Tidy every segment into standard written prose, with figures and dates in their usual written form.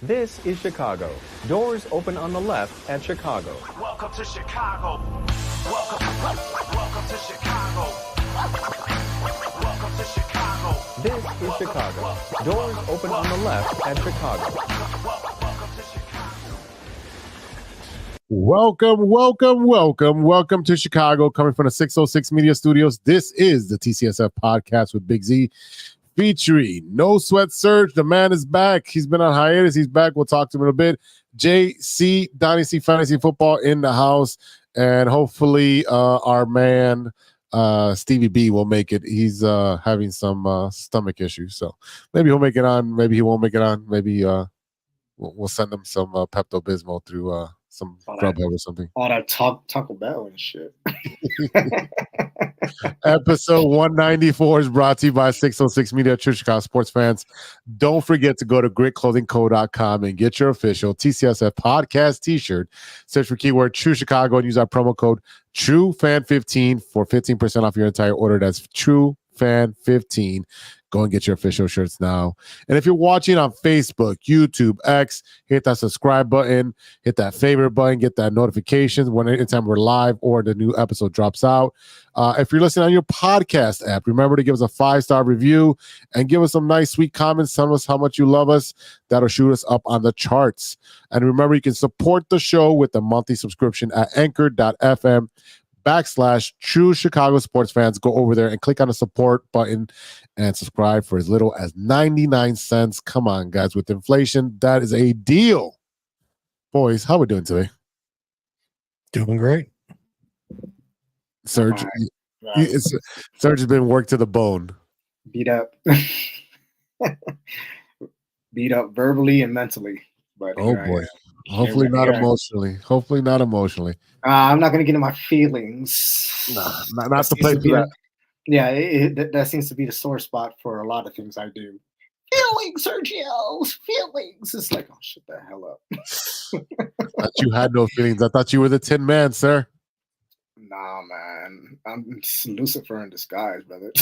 This is Chicago. Doors open on the left at Chicago. Welcome to Chicago. Welcome to Chicago. Welcome to Chicago. This is Chicago. Doors open on the left at Chicago. Welcome to Chicago. Welcome to Chicago, coming from the 606 Media Studios. This is the TCSF podcast with Big Z, featuring No Sweat Surge. The man is back. He's been on hiatus. He's back. We'll talk to him in a bit. JC Dynasty Fantasy Football in the house, and hopefully our man Stevie-B will make it. He's having some stomach issues, so maybe he'll make it on. Maybe he won't make it on. Maybe we'll send him some Pepto-Bismol through some Grubhub or something. All that Taco Bell and shit. Episode 194 is brought to you by 606 Media, True Chicago sports fans. Don't forget to go to gritclothingco.com and get your official TCSF podcast t-shirt. Search for keyword True Chicago and use our promo code TrueFan15 for 15% off your entire order. That's TrueFan15. Go and get your official shirts now. And if you're watching on Facebook, YouTube, X, hit that subscribe button, hit that favorite button, get that notifications when anytime we're live or the new episode drops out. If you're listening on your podcast app, remember to give us a 5-star review and give us some nice, sweet comments. Tell us how much you love us. That'll shoot us up on the charts. And remember, you can support the show with a monthly subscription at anchor.fm/True Chicago Sports Fans. Go over there and click on the support button and subscribe for as little as 99 cents. Come on, guys. With inflation, that is a deal. Boys, how we doing today? Doing great. Serge, Right. Serge has been worked to the bone. Beat up. Beat up verbally and mentally. But Oh, boy. Hopefully not emotionally. Hopefully not emotionally. I'm not going to get into my feelings. Nah, not to play for that. Yeah, that seems to be the sore spot for a lot of things I do. Feelings, Sergio. Feelings. It's like, oh, shut the hell up. Thought you had no feelings. I thought you were the Tin Man, sir. Nah, man. I'm Lucifer in disguise, brother.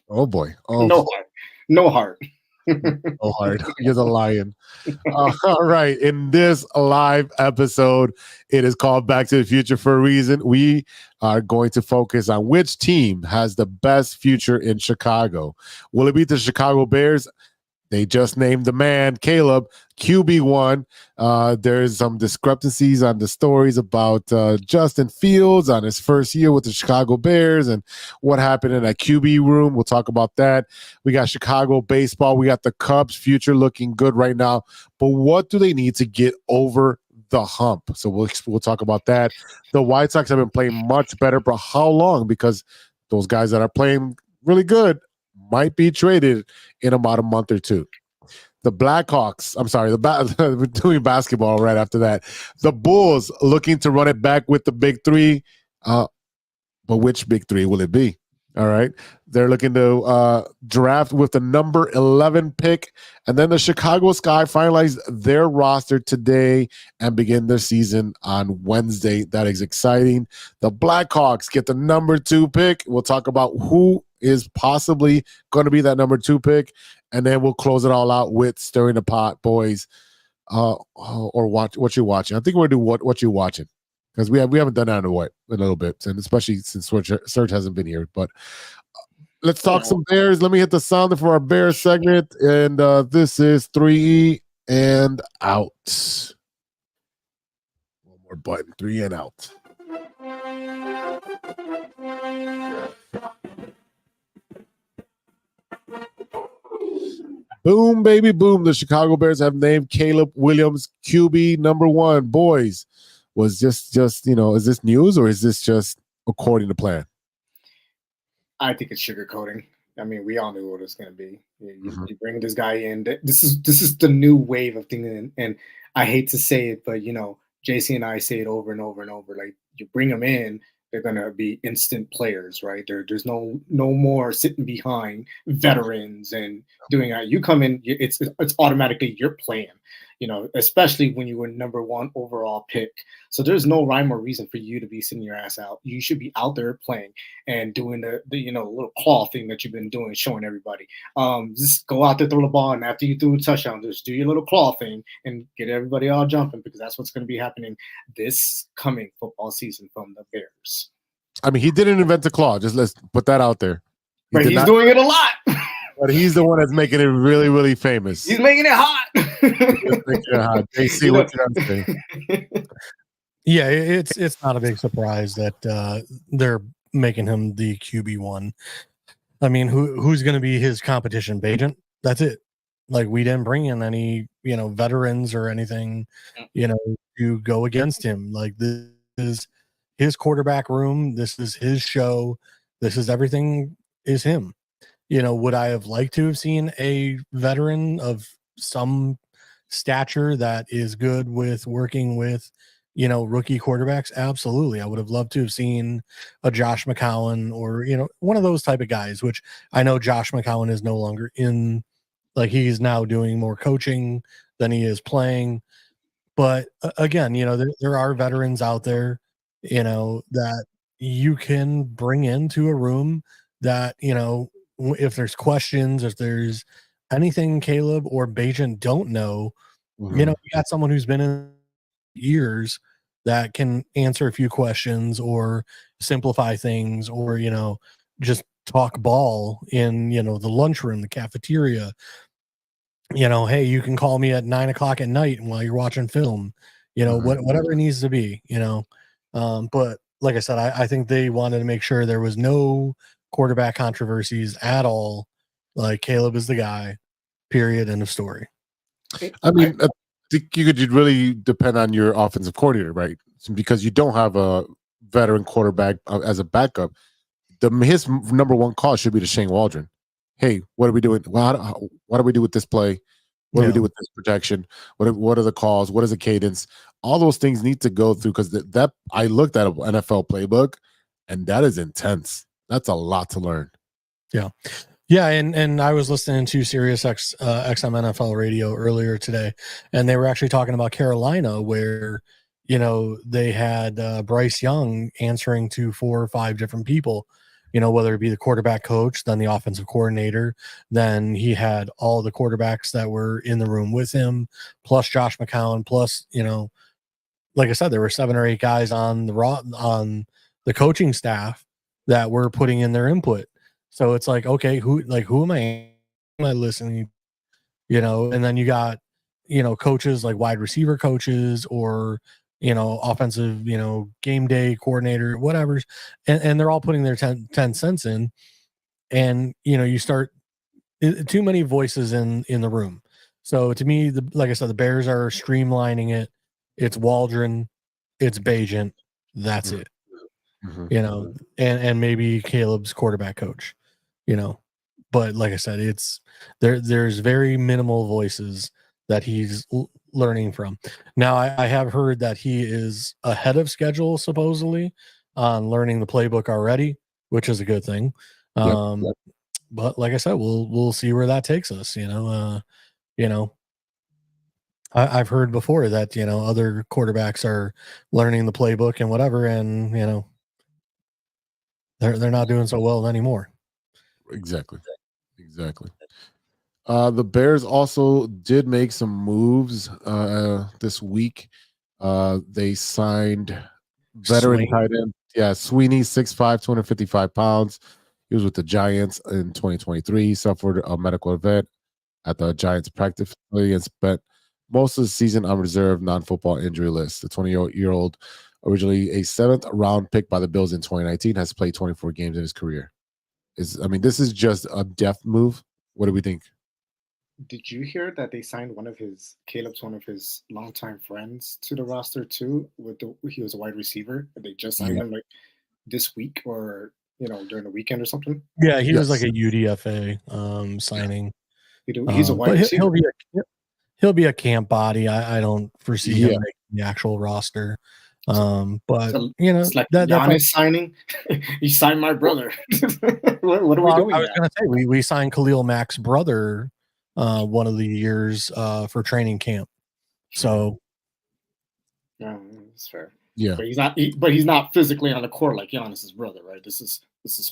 Oh, boy. Oh, No heart. No heart. so hard. You're the lion. All right. In this live episode, it is called Back to the Future for a reason. We are going to focus on which team has the best future in Chicago. Will it be the Chicago Bears? They just named the man, Caleb, QB1. There's some discrepancies on the stories about Justin Fields on his first year with the Chicago Bears and what happened in that QB room. We'll talk about that. We got Chicago baseball. We got the Cubs' future looking good right now. But what do they need to get over the hump? So we'll talk about that. The White Sox have been playing much better, but how long? Because those guys that are playing really good might be traded in about a month or two. The Blackhawks, we're doing basketball right after that. The Bulls looking to run it back with the big three. But which big three will it be? All right. They're looking to draft with the number 11 pick. And then the Chicago Sky finalized their roster today and begin their season on Wednesday. That is exciting. The Blackhawks get the number 2 pick. We'll talk about who is possibly going to be that number 2 pick. And then we'll close it all out with stirring the pot, boys. Or what you're watching. I think we're going to do what you're watching. Because we haven't done that in a little bit, and especially since Serge hasn't been here. But let's talk some Bears. Let me hit the sounder for our Bears segment, and this is 3 and out. One more button, 3 and out. Boom, baby, boom. The Chicago Bears have named Caleb Williams QB number 1. Boys. Was just is this news or is this just according to plan? I think it's sugarcoating. I mean, we all knew what it was going to be. You bring this guy in. This is the new wave of things, and I hate to say it, but JC and I say it over and over and over. Like, you bring them in, they're going to be instant players, right? There's no more sitting behind veterans and doing that. You come in, it's automatically you're playing. especially when you were number 1 overall pick. So there's no rhyme or reason for you to be sitting your ass out. You should be out there playing and doing the little claw thing that you've been doing, showing everybody. Just go out there, throw the ball, and after you threw a touchdown, just do your little claw thing and get everybody all jumping, because that's what's going to be happening this coming football season from the Bears. I mean, he didn't invent the claw. Just let's put that out there. But he's doing it a lot. But he's the one that's making it really, really famous. He's making it hot. JC, what you got to say? Yeah, it's not a big surprise that they're making him the QB1. I mean, who's going to be his competition? Bagent? That's it. Like, we didn't bring in any, veterans or anything, to go against him. Like, this is his quarterback room. This is his show. This is everything is him. Would I have liked to have seen a veteran of some stature that is good with working with, rookie quarterbacks? Absolutely. I would have loved to have seen a Josh McCown or, one of those type of guys, which I know Josh McCown is no longer in, like, he's now doing more coaching than he is playing. But again, there are veterans out there, that you can bring into a room that, if there's questions, if there's anything Caleb or Bagent don't know, you got someone who's been in years that can answer a few questions or simplify things, or, just talk ball in, the lunchroom, the cafeteria. Hey, you can call me at 9:00 at night while you're watching film, whatever it needs to be, but like I said, I think they wanted to make sure there was no quarterback controversies at all. Like, Caleb is the guy, period, end of story. I mean, I think you could really depend on your offensive coordinator, right? Because you don't have a veteran quarterback as a backup. His number 1 call should be to Shane Waldron. Hey, what are we doing? Well, what do we do with this play? What do we do with this protection? What are the calls? What is the cadence? All those things need to go through, because that I looked at an NFL playbook, and that is intense. That's a lot to learn. Yeah. Yeah, and I was listening to Sirius XM NFL radio earlier today, and they were actually talking about Carolina, where, they had Bryce Young answering to 4 or 5 different people, whether it be the quarterback coach, then the offensive coordinator, then he had all the quarterbacks that were in the room with him, plus Josh McCown, plus, like I said, there were 7 or 8 guys on the coaching staff that were putting in their input. So it's like, okay, who am I listening, and then you got, coaches like wide receiver coaches or, offensive, game day coordinator, whatever. And they're all putting their 10 cents in, and, you start too many voices in the room. So to me, like I said, the Bears are streamlining it. It's Waldron, it's Bagent. That's it. And maybe Caleb's quarterback coach, but like I said, it's there's very minimal voices that he's learning from. Now, I have heard that he is ahead of schedule, supposedly, on learning the playbook already, which is a good thing. But like I said, we'll see where that takes us. I've heard before that, other quarterbacks are learning the playbook and whatever, and, they're not doing so well anymore. Exactly. The Bears also did make some moves this week. They signed veteran tight end. Yeah, Sweeney, 6'5", 255 pounds. He was with the Giants in 2023. He suffered a medical event at the Giants practice facility and spent most of the season on reserve non-football injury list. The 20-year-old, originally a 7th round pick by the Bills in 2019, has played 24 games in his career. This is just a depth move. What do we think? Did you hear that they signed one of his longtime friends to the roster too? He was a wide receiver. They just signed him like this week, or during the weekend or something. Yeah, he was like a UDFA signing. He's a wide receiver. He'll be a camp body. I don't foresee him making the actual roster. But so, it's like Giannis signing. He signed my brother. what are we doing? I was going to say we signed Khalil Mack's brother one of the years for training camp. So Yeah, that's fair. Yeah. But he's not physically on the court like Giannis's brother, right? This is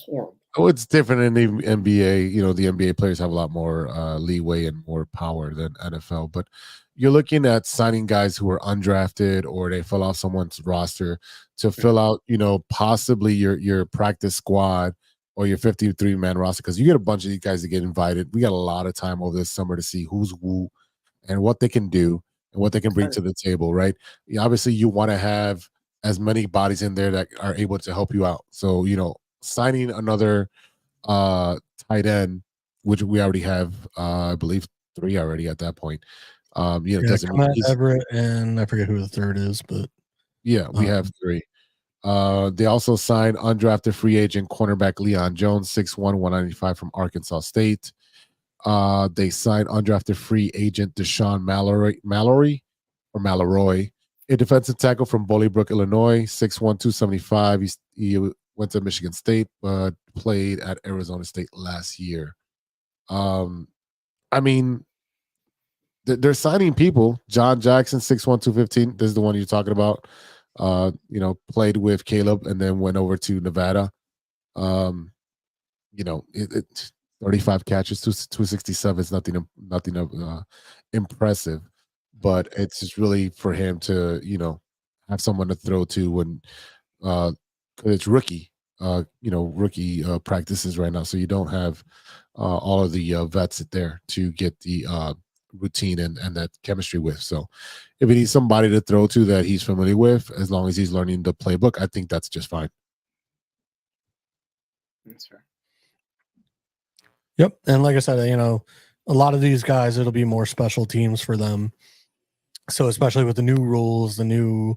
horrible. Oh, it's different in the NBA. You know, the NBA players have a lot more leeway and more power than NFL. But you're looking at signing guys who are undrafted or they fell off someone's roster to fill out, you know, possibly your practice squad or your 53-man roster, because you get a bunch of these guys that get invited. We got a lot of time over this summer to see who's who and what they can do and what they can bring to the table, right? Obviously, you want to have as many bodies in there that are able to help you out. So, you know, signing another tight end, which we already have, I believe 3 already at that point. You know, doesn't mean Everett, and I forget who the third is, but yeah, we have 3. They also signed undrafted free agent cornerback Leon Jones, 6'1", 195 from Arkansas State. They signed undrafted free agent Deshaun Mallory, a defensive tackle from Bolingbrook, Illinois, 6'1", 275. He went to Michigan State, but played at Arizona State last year. I mean, they're signing people. John Jackson, 6'1", 215. This is the one you're talking about. You know, played with Caleb and then went over to Nevada. You know, 35 catches, 267 is nothing impressive, but it's just really for him to, you know, have someone to throw to when it's rookie practices right now. So you don't have all of the vets there to get the routine and that chemistry with. So if he needs somebody to throw to that he's familiar with, as long as he's learning the playbook, I think that's just fine. That's fair. Yep. And like I said, you know, a lot of these guys, it'll be more special teams for them. So especially with the new rules, the new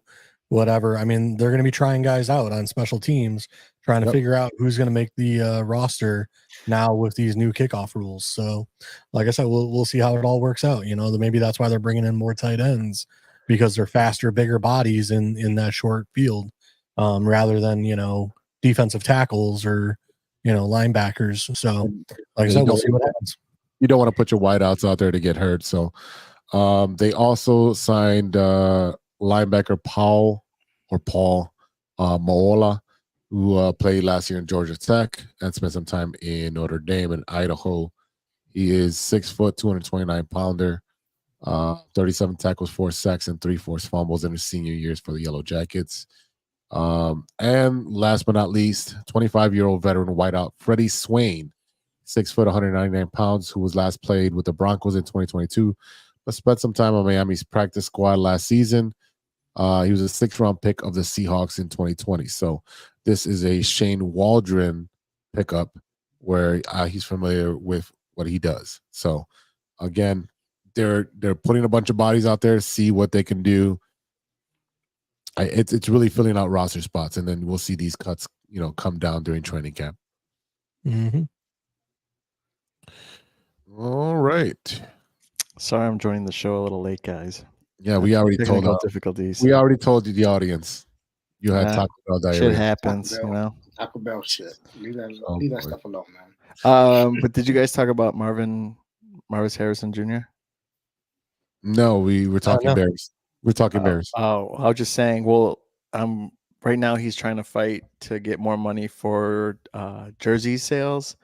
whatever, I mean, they're going to be trying guys out on special teams, trying to figure out who's going to make the roster now with these new kickoff rules. So like I said, we'll see how it all works out. You know, maybe that's why they're bringing in more tight ends, because they're faster, bigger bodies in that short field, rather than, you know, defensive tackles or, you know, linebackers. So like I said, we'll see what happens. You don't want to put your wideouts out there to get hurt. So they also signed linebacker Paul Moola, who played last year in Georgia Tech and spent some time in Notre Dame and Idaho. He is 6 foot, 229 pounder, 37 tackles, 4 sacks, and 3 forced fumbles in his senior years for the Yellow Jackets. And last but not least, 25-year-old veteran wideout Freddie Swain, 6 foot, 199 pounds, who was last played with the Broncos in 2022, but spent some time on Miami's practice squad last season. He was a 6th-round pick of the Seahawks in 2020. So this is a Shane Waldron pickup where he's familiar with what he does. So again, they're putting a bunch of bodies out there to see what they can do. It's really filling out roster spots, and then we'll see these cuts, you know, come down during training camp. Mm-hmm. All right. Sorry, I'm joining the show a little late, guys. Yeah, we already told difficulties. We already told you the audience. You had Taco Bell diarrhea. Shit happens, you know. Taco Bell shit. Leave that stuff alone, man. But did you guys talk about Marvis Harrison Jr.? No, we were talking Bears. We're talking Bears. Oh, I was just saying. Well, right now he's trying to fight to get more money for jersey sales,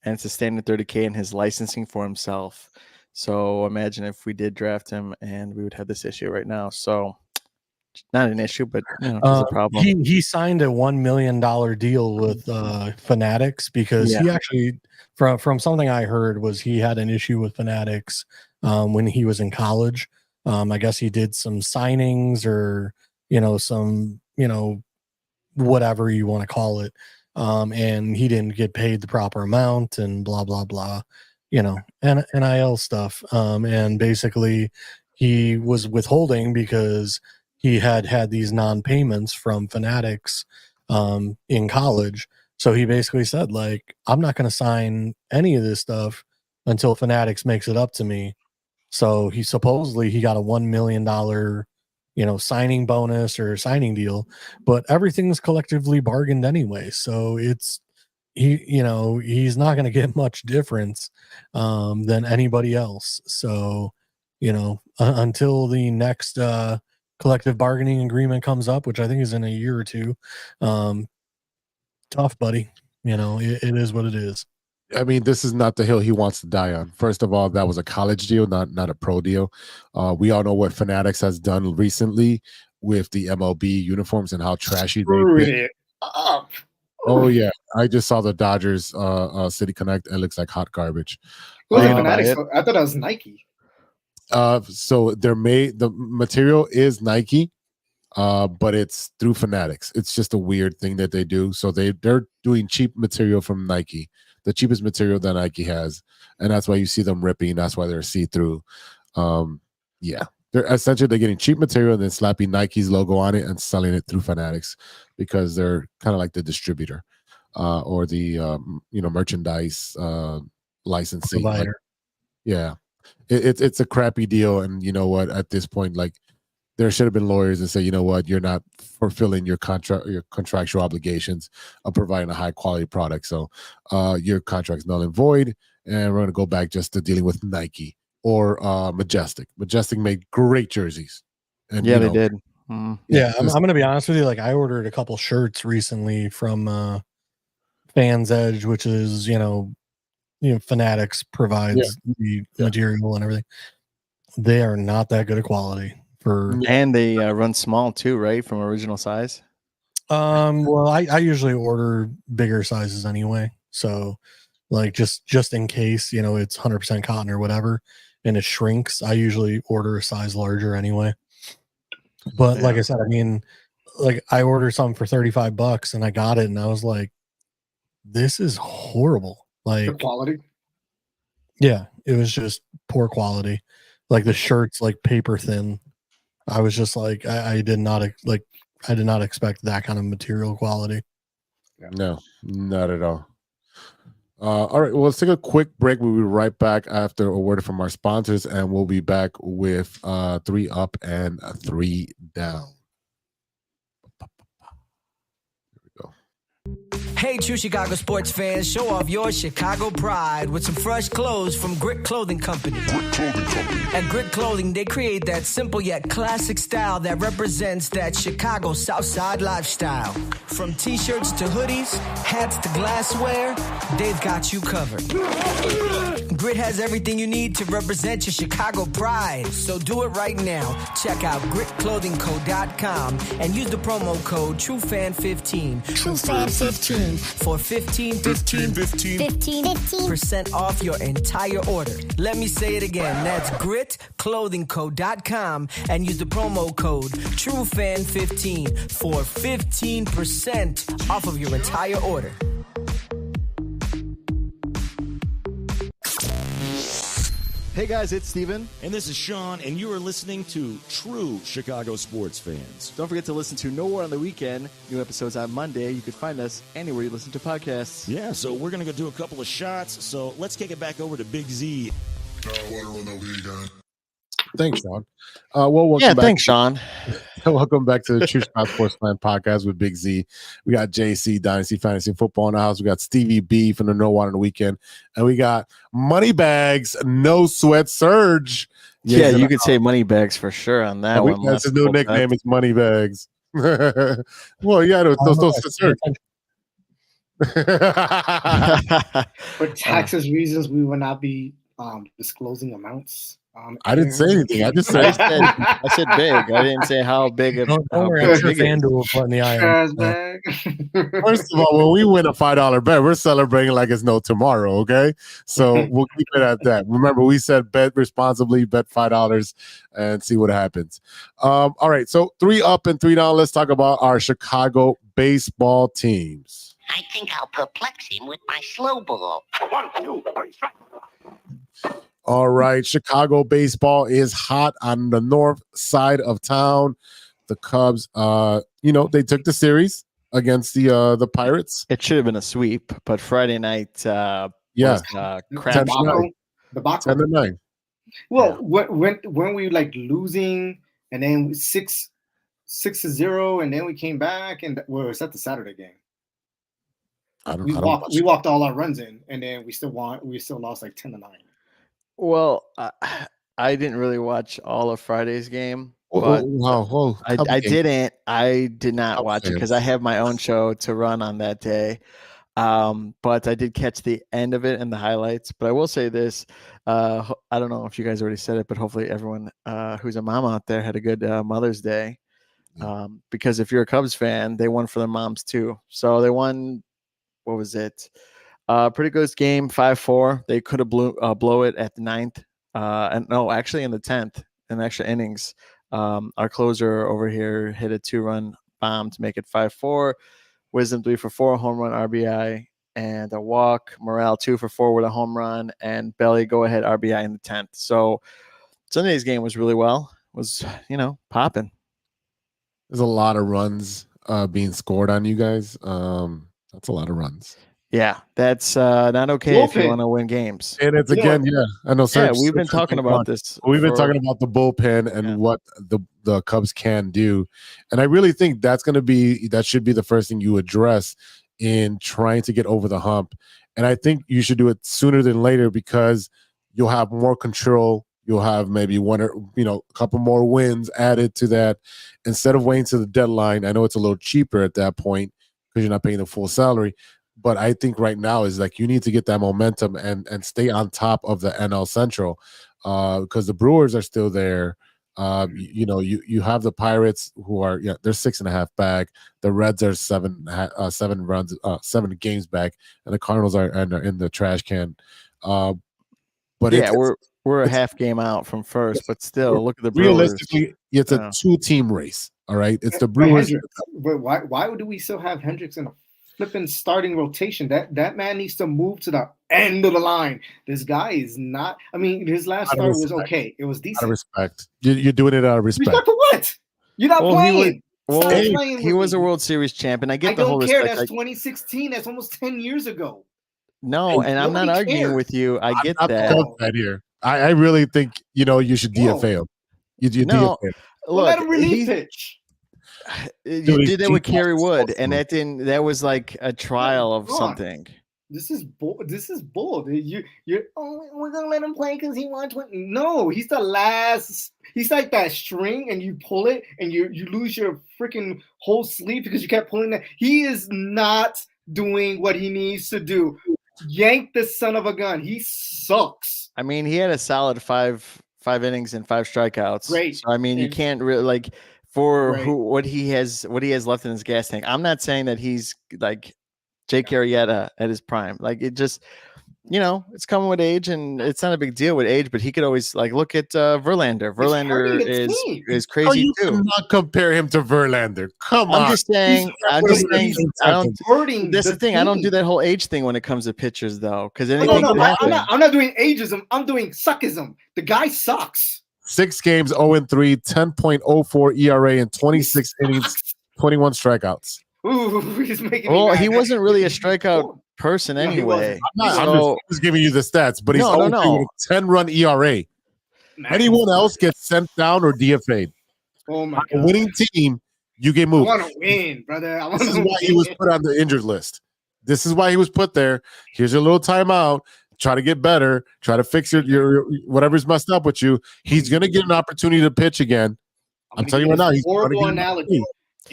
and it's a standard $30K in his licensing for himself. So imagine if we did draft him, and we would have this issue right now. So not an issue, but you know, it's a problem. He signed a $1 million deal with Fanatics because he actually, from something I heard, was he had an issue with Fanatics when he was in college. I guess he did some signings or, you know, some, you know, whatever you want to call it. And he didn't get paid the proper amount and blah, blah, blah, you know, and NIL stuff. And basically he was withholding because he had these non-payments from Fanatics in college. So he basically said, like, I'm not going to sign any of this stuff until Fanatics makes it up to me. So he got a $1 million, you know, signing bonus or signing deal, but everything's collectively bargained anyway. So he's not going to get much difference than anybody else. So, until the next collective bargaining agreement comes up, which I think is in a year or two. Tough, buddy. It is what it is. I mean, this is not the hill he wants to die on. First of all, that was a college deal, not a pro deal. We all know what Fanatics has done recently with the MLB uniforms and how trashy they've been. it up. Oh yeah, I just saw the Dodgers City Connect. It looks like hot garbage. Was it Yeah, Fanatics? it- I thought that was Nike. So the material is Nike, but it's through Fanatics. It's just a weird thing that they do. So they're doing cheap material from Nike, the cheapest material that Nike has, and that's why you see them ripping. That's why they're see through. Yeah, they're getting cheap material and then slapping Nike's logo on it and selling it through Fanatics because they're kind of like the distributor or the merchandise licensing. Provider. Yeah, it's a crappy deal, and you know what? At this point, like there should have been lawyers and say, you know what, you're not fulfilling your contractual obligations of providing a high quality product, so your contract's null and void, and we're going to go back just to dealing with Nike or Majestic. Majestic made great jerseys, and Yeah, they did. Mm. Yeah, I'm going to be honest with you. Like, I ordered a couple shirts recently from Fans Edge, which is Fanatics provides the material and everything. They are not that good a quality for. And they run small too, right? From original size. Well, I usually order bigger sizes anyway. So, like just in case it's 100% cotton or whatever, and it shrinks, I usually order a size larger anyway. But like I said, I mean, like I ordered something for $35 and I got it, and I was like, this is horrible. The Like, quality. yeah, it was just poor quality. Like the shirt's like paper thin. I was just like, I did not expect that kind of material quality. No, not at all. All right, well, let's take a quick break. We'll be right back after a word from our sponsors, and we'll be back with 3 up and 3 down. Here we go. Hey, true Chicago sports fans, show off your Chicago pride with some fresh clothes from Grit Clothing Company. At Grit Clothing, they create that simple yet classic style that represents that Chicago Southside lifestyle. From t-shirts to hoodies, hats to glassware, they've got you covered. Grit has everything you need to represent your Chicago pride, so do it right now. Check out gritclothingco.com and use the promo code TrueFan15. TrueFan15. For 15% off your entire order. Let me say it again. That's gritclothingco.com and use the promo code TrueFan15 for 15% off of your entire order. Hey guys, it's Steven. And this is Sean, and you are listening to True Chicago Sports Fans. Don't forget to listen to No War on the Weekend. New episodes on Monday. You can find us anywhere you listen to podcasts. Yeah, so we're going to go do a couple of shots, so let's kick it back over to Big Z. Thanks, Sean. Welcome Yeah, back. thanks, Sean. Welcome back to the True Chicago Sports Fan Podcast with Big Z. We got JC Dynasty Fantasy Football in the house. We got Stevie-B from the No One on the Weekend, and we got Moneybags No Sweat Surge. Yeah, you could say money bags for sure on that one. That's his new nickname. It's Moneybags. Well, yeah, those Surge. For taxes reasons, we will not be disclosing amounts. I didn't say anything. I just said I said big. I didn't say how big. Don't worry, I'm sure FanDuel will put in the eye. Trash bag. First of all, when we win a $5 bet, we're celebrating like it's no tomorrow. Okay, so we'll keep it at that. Remember, we said bet responsibly, bet $5, and see what happens. All right, so 3 up and 3 down. Let's talk about our Chicago baseball teams. I think I'll perplex him with my slow ball. 1, 2, 3, strike. All right, Chicago baseball is hot on the north side of town. The Cubs, they took the series against the Pirates. It should have been a sweep, but Friday night, Yeah, crap. The Baco. 10-9. Well, when we like losing and then 6-0, and then we came back, and was that the Saturday game? We walked all our runs in, and then we still lost like 10-9. Well, I didn't really watch all of Friday's game, Oh, but I didn't. I did not Cubs watch it because fans. I have my own show to run on that day. But I did catch the end of it and the highlights. But I will say this: I don't know if you guys already said it, but hopefully everyone who's a mom out there had a good Mother's Day. Because if you're a Cubs fan, they won for their moms too. So they won. What was it? Pretty good game, 5-4. They could have blow it at the 9th. And no, actually in the 10th, in extra innings. Our closer over here hit a 2-run bomb to make it 5-4. Wisdom 3 for 4, home run, RBI, and a walk. Morale 2 for 4 with a home run, and Belly go ahead RBI in the 10th. So Sunday's game was really well. Was popping. There's a lot of runs being scored on you guys. That's a lot of runs. Yeah, that's not okay if you want to win games. And it's again, I know. Yeah, we've been talking about this. We've been talking about the bullpen and what the Cubs can do, and I really think that should be the first thing you address in trying to get over the hump. And I think you should do it sooner than later because you'll have more control. You'll have maybe one or a couple more wins added to that instead of waiting to the deadline. I know it's a little cheaper at that point because you're not paying the full salary. But I think right now is like you need to get that momentum and stay on top of the NL Central because the Brewers are still there. You have the Pirates who are they're 6.5 back. The Reds are 7 games back, and the Cardinals are in the trash can. But we're a half game out from first, but still look at the Brewers. Realistically, it's a 2-team race. All right, it's the Brewers. But why do we still have Hendricks in a flipping starting rotation? That man needs to move to the end of the line. This guy is not. I mean, his last start was okay. It was decent. Out of respect, you're doing it out of respect. Respect for what? You're not playing. He was a World Series champ, and I get the whole respect. That's 2016. That's almost 10 years ago. No, and I'm not arguing with you. I get that. Here, I really think you should DFA him. You DFA him. Look, let him relief pitch. You did that with Kerry Wood, and that was like a trial of something. This is bold. We're gonna let him play because he wants to. No, he's the last. He's like that string, and you pull it, and you lose your freaking whole sleeve because you kept pulling that. He is not doing what he needs to do. Yank the son of a gun. He sucks. I mean, he had a solid five innings and 5 strikeouts. Great. So I mean, you can't really what he has left in his gas tank. I'm not saying that he's like Jake Arrieta at his prime. Like it just, it's coming with age, and it's not a big deal with age. But he could always look at Verlander. Verlander is crazy too. You cannot compare him to Verlander. Come on. I'm just saying. I don't. That's the thing. I don't do that whole age thing when it comes to pitchers, though, because anything can happen. I'm not doing ageism. I'm doing suckism. The guy sucks. 6 games, 0-3, 10.04 ERA, and 26 innings, 21 strikeouts. Ooh, he's making he wasn't really a strikeout person anyway. I'm just giving you the stats, but he's with a 10-run ERA. Nice. Anyone else gets sent down or DFA'd. Oh my God! A winning team, you get moved. I want to win, brother. This is why he was put on the injured list. This is why he was put there. Here's your little timeout. Try to get better. Try to fix your whatever's messed up with you. He's going to get an opportunity to pitch again. I'm telling you right now. He's horrible analogy.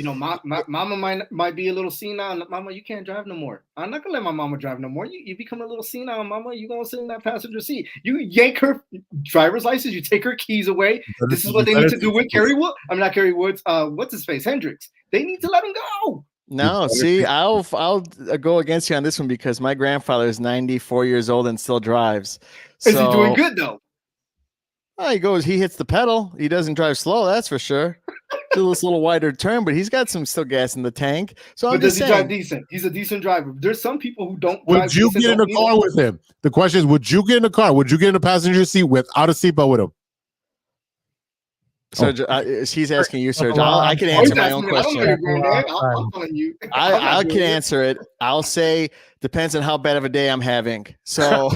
Mama might be a little senile. Mama, you can't drive no more. I'm not gonna let my mama drive no more. You become a little senile, mama. You gonna sit in that passenger seat. You yank her driver's license. You take her keys away. This is what they need to do with Kerry Wood. I'm not Kerry Woods. What's his face? Hendricks. They need to let him go. No, see, I'll go against you on this one because my grandfather is 94 years old and still drives. Is he doing good though? He hits the pedal. He doesn't drive slow, that's for sure. Do this little wider turn, but he's got some still gas in the tank. So but does he drive decent? He's a decent driver. There's some people who don't. Would you get in a car with him? The question is, would you get in a car? Would you get in a passenger seat without a seatbelt with him? Serge, he's asking you, Serge. I can answer my own question. I can answer it. I'll say depends on how bad of a day I'm having. So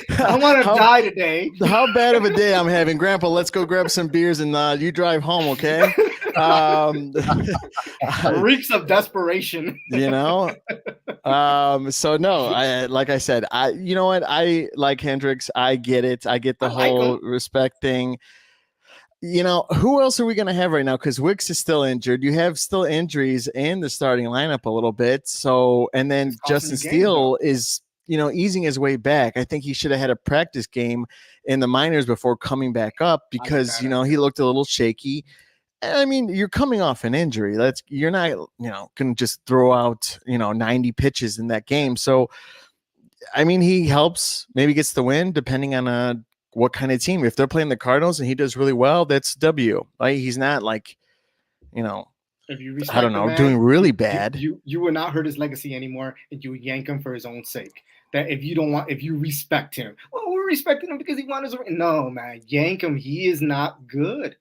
I want to die today. How bad of a day I'm having, Grandpa? Let's go grab some beers and you drive home, okay? Reeks of desperation. you know. So no, like I said, you know what, I like Hendricks. I get it. I get the whole respect thing. You know, who else are we going to have right now? Because Wicks is still injured. You have still injuries in the starting lineup a little bit. So, and then Justin Steele is, you know, easing his way back. I think he should have had a practice game in the minors before coming back up because, you know, he looked a little shaky. I mean, you're coming off an injury. You're not, you know, going to just throw out, you know, 90 pitches in that game. So, I mean, he helps, maybe gets the win depending on what kind of team. If they're playing the Cardinals and he does really well, that's W. Right? He's not like, you know, if you I don't know, doing really bad. You will not hurt his legacy anymore, and you yank him for his own sake. That if you respect him, well, we're respecting him because he won his. No, man, yank him. He is not good.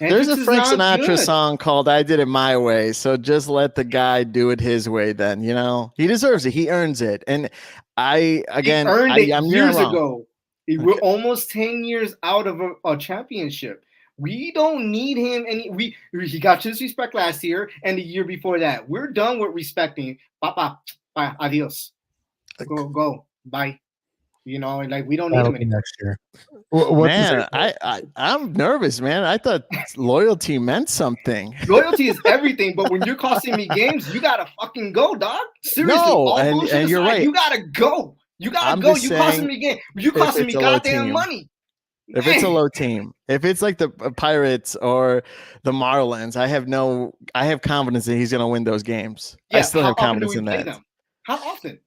There's a Frank Sinatra song called "I Did It My Way," so just let the guy do it his way. Then you know he deserves it. He earns it, and he earned it years ago. We're almost 10 years out of a championship. We don't need him. He got his respect last year and the year before that. We're done with respecting. Papa, bye, adios. Go, bye. You know, like we don't need him anymore. Next year. Man, I'm nervous, man. I thought loyalty meant something. Loyalty is everything, but when you're costing me games, you gotta fucking go, dog. Seriously, no, and you're right. You gotta go. You gotta go. You costing me game. You costing me goddamn money. If it's a low team, if it's like the Pirates or the Marlins, I have confidence that he's gonna win those games. Yeah, I still have confidence in that. How often?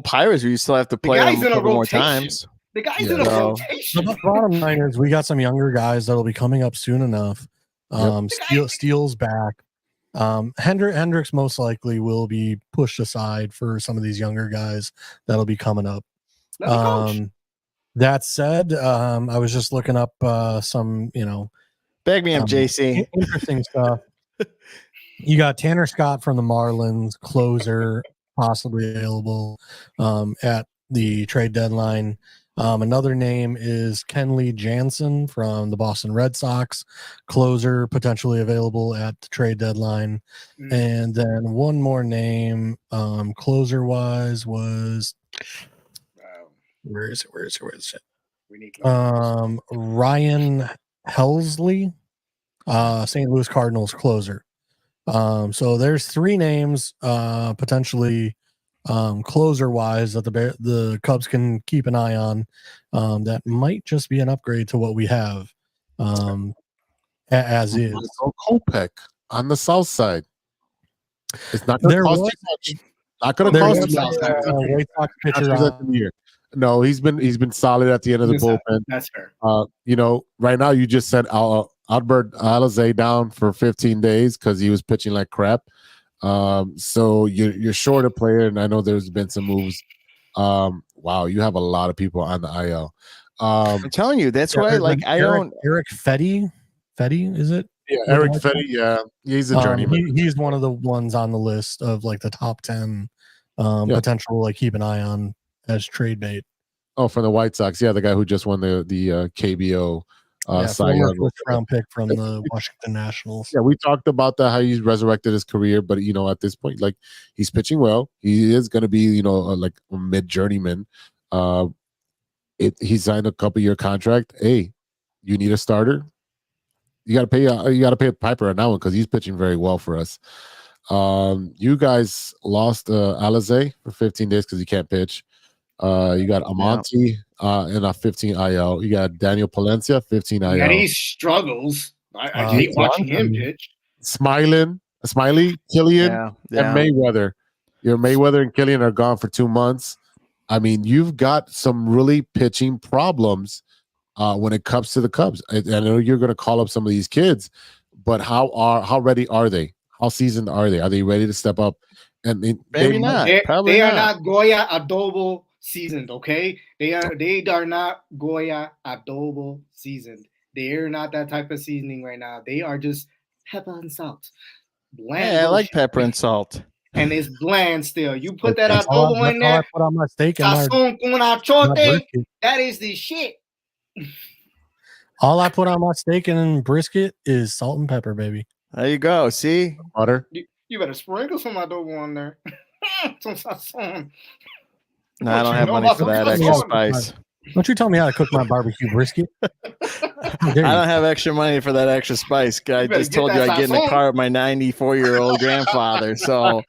Pirates, you still have to play them a couple more times. The guy's in a rotation. The bottom line is we got some younger guys that'll be coming up soon enough. Steele's back. Hendricks most likely will be pushed aside for some of these younger guys that'll be coming up. That said, I was just looking up some, you know, bag me up, JC. Interesting stuff. You got Tanner Scott from the Marlins, closer, possibly available at the trade deadline. Another name is Kenley Jansen from the Boston Red Sox, closer, potentially available at the trade deadline. And then one more name, closer wise, was where is it? We need Ryan Helsley, St. Louis Cardinals closer. So there's three names potentially closer wise that the Cubs can keep an eye on that might just be an upgrade to what we have as is. Kopech on the south side. It's not going to cost too much. Not going to cost too much. No, he's been solid at the end of the bullpen. That's fair. You know, right now you just sent Albert Alizé down for 15 days because he was pitching like crap. So you're short a player, and I know there's been some moves. Wow, you have a lot of people on the IL. I'm telling you, that's why. Like, Eric Fetty, is it? Yeah, Eric Fetty. Yeah, he's a journeyman. He's one of the ones on the list of like the top 10 potential. Like, keep an eye on as trade bait. Oh, from the White Sox, yeah, the guy who just won the KBO. First round pick from the Washington Nationals. Yeah, we talked about that, how he's resurrected his career, but you know, at this point, like, he's pitching well. He is going to be, you know, like a mid journeyman. He signed a couple-year contract. Hey, you need a starter. You got to pay. You got to pay a Piper on that one because he's pitching very well for us. You guys lost Alizé for 15 days because he can't pitch. You got Amonte in a 15 IL. You got Daniel Palencia, 15 IL. And he struggles. I hate watching him pitch. Smiley, Killian, and Mayweather. Your Mayweather and Killian are gone for 2 months. I mean, you've got some really pitching problems when it comes to the Cubs. I know you're going to call up some of these kids, but how ready are they? How seasoned are they? Are they ready to step up? And maybe not. They are not Goya Adobo seasoned. Okay, they are not Goya Adobo seasoned. They're not that type of seasoning right now. They are just pepper and salt. Bland. Yeah, I like pepper and salt. And it's bland still. You put that adobo in there. I put on my steak and that is the shit. All I put on my steak and brisket is salt and pepper, baby. There you go. See? Butter. You better sprinkle some adobo on there. Some sazon. No, I don't you have know money about for that some extra sazon? spice. Don't you tell me how to cook my barbecue brisket. I don't have extra money for that extra spice. I better just get told you that I'd get in the sazon. car with my 94-year-old grandfather. So,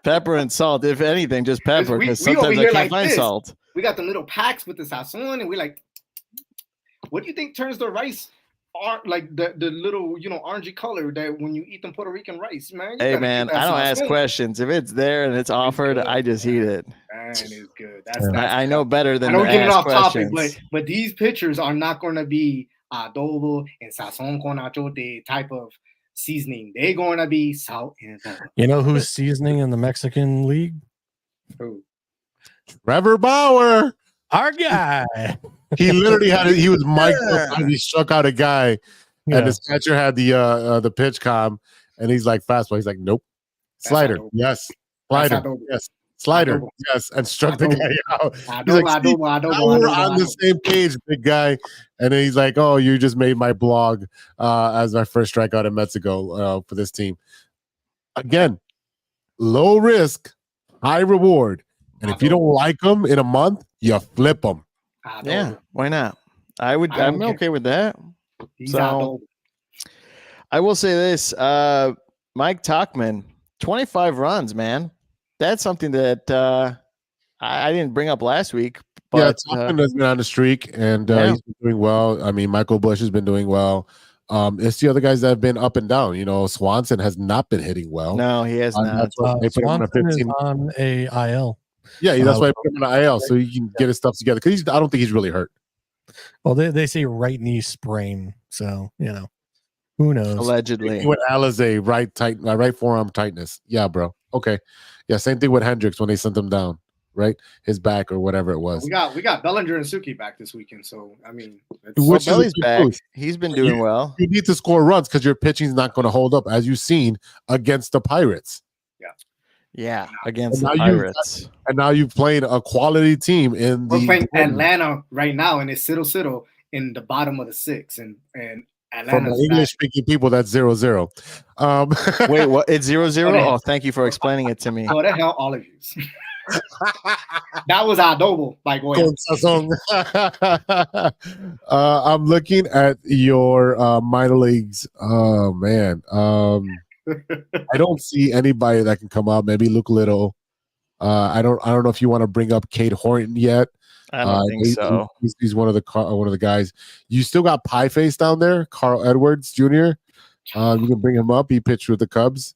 pepper and salt, if anything, just pepper, We because over sometimes I here can't like find this. salt. We got the little packs with the sazon, and we like. What do you think turns the rice, like the little orangey color that when you eat them Puerto Rican rice, man? You Hey, gotta man, get that I don't ask sazon. questions. If it's there and it's offered, good, I just eat it. Man, it's good. I know better than I know to we're getting ask off topic, questions. but these pictures are not going to be adobo and sazon con achote type of seasoning. They're going to be salt and pepper. You know who's seasoning in the Mexican League? Who? Trevor Bauer. Our guy. He literally he was mic'd up and he struck out a guy, and his catcher had the pitch comm, and he's like fastball. He's like, nope. Slider, yes. Slider, yes. Slider, yes, and struck the guy out. He's like, now we're on the same page, big guy. And then he's like, oh, you just made my blog as my first strikeout in Mexico for this team. Again, low risk, high reward. And if you don't like them in a month, you flip them. Yeah, why not? I'm okay with that. So I will say this, Mike Tauchman, 25 runs, man. That's something that I didn't bring up last week. But Tauchman has been on the streak, and he's been doing well. I mean, Michael Busch has been doing well. It's the other guys that have been up and down. Swanson has not been hitting well. No, he has not. That's why they put him on a 15. Is on a IL. Yeah, that's why I put him on IL, so he can get his stuff together. Because I don't think he's really hurt. Well, they say right knee sprain, so who knows? Allegedly, with Alizé, right forearm tightness. Yeah, bro. Okay, yeah. Same thing with Hendricks when they sent him down, right? His back or whatever it was. We got Bellinger and Suki back this weekend, so I mean, Belly's back. He's been doing well. You need to score runs because your pitching is not going to hold up, as you've seen against the Pirates. Yeah, against the Pirates. And now you've played a quality team in We're playing Atlanta right now, and it's Cito in the bottom of the six, and From English-speaking people, that's 0-0. Wait, what? It's 0-0? Oh, thank you for explaining it to me. Oh, the hell, all of you. That was adobo, by Goya. I'm looking at your minor leagues. Oh man, I don't see anybody that can come out. Maybe Luke Little. I don't know if you want to bring up Cade Horton yet. I don't think so. He's one of the guys. You still got Pie Face down there, Carl Edwards Jr. You can bring him up. He pitched with the Cubs.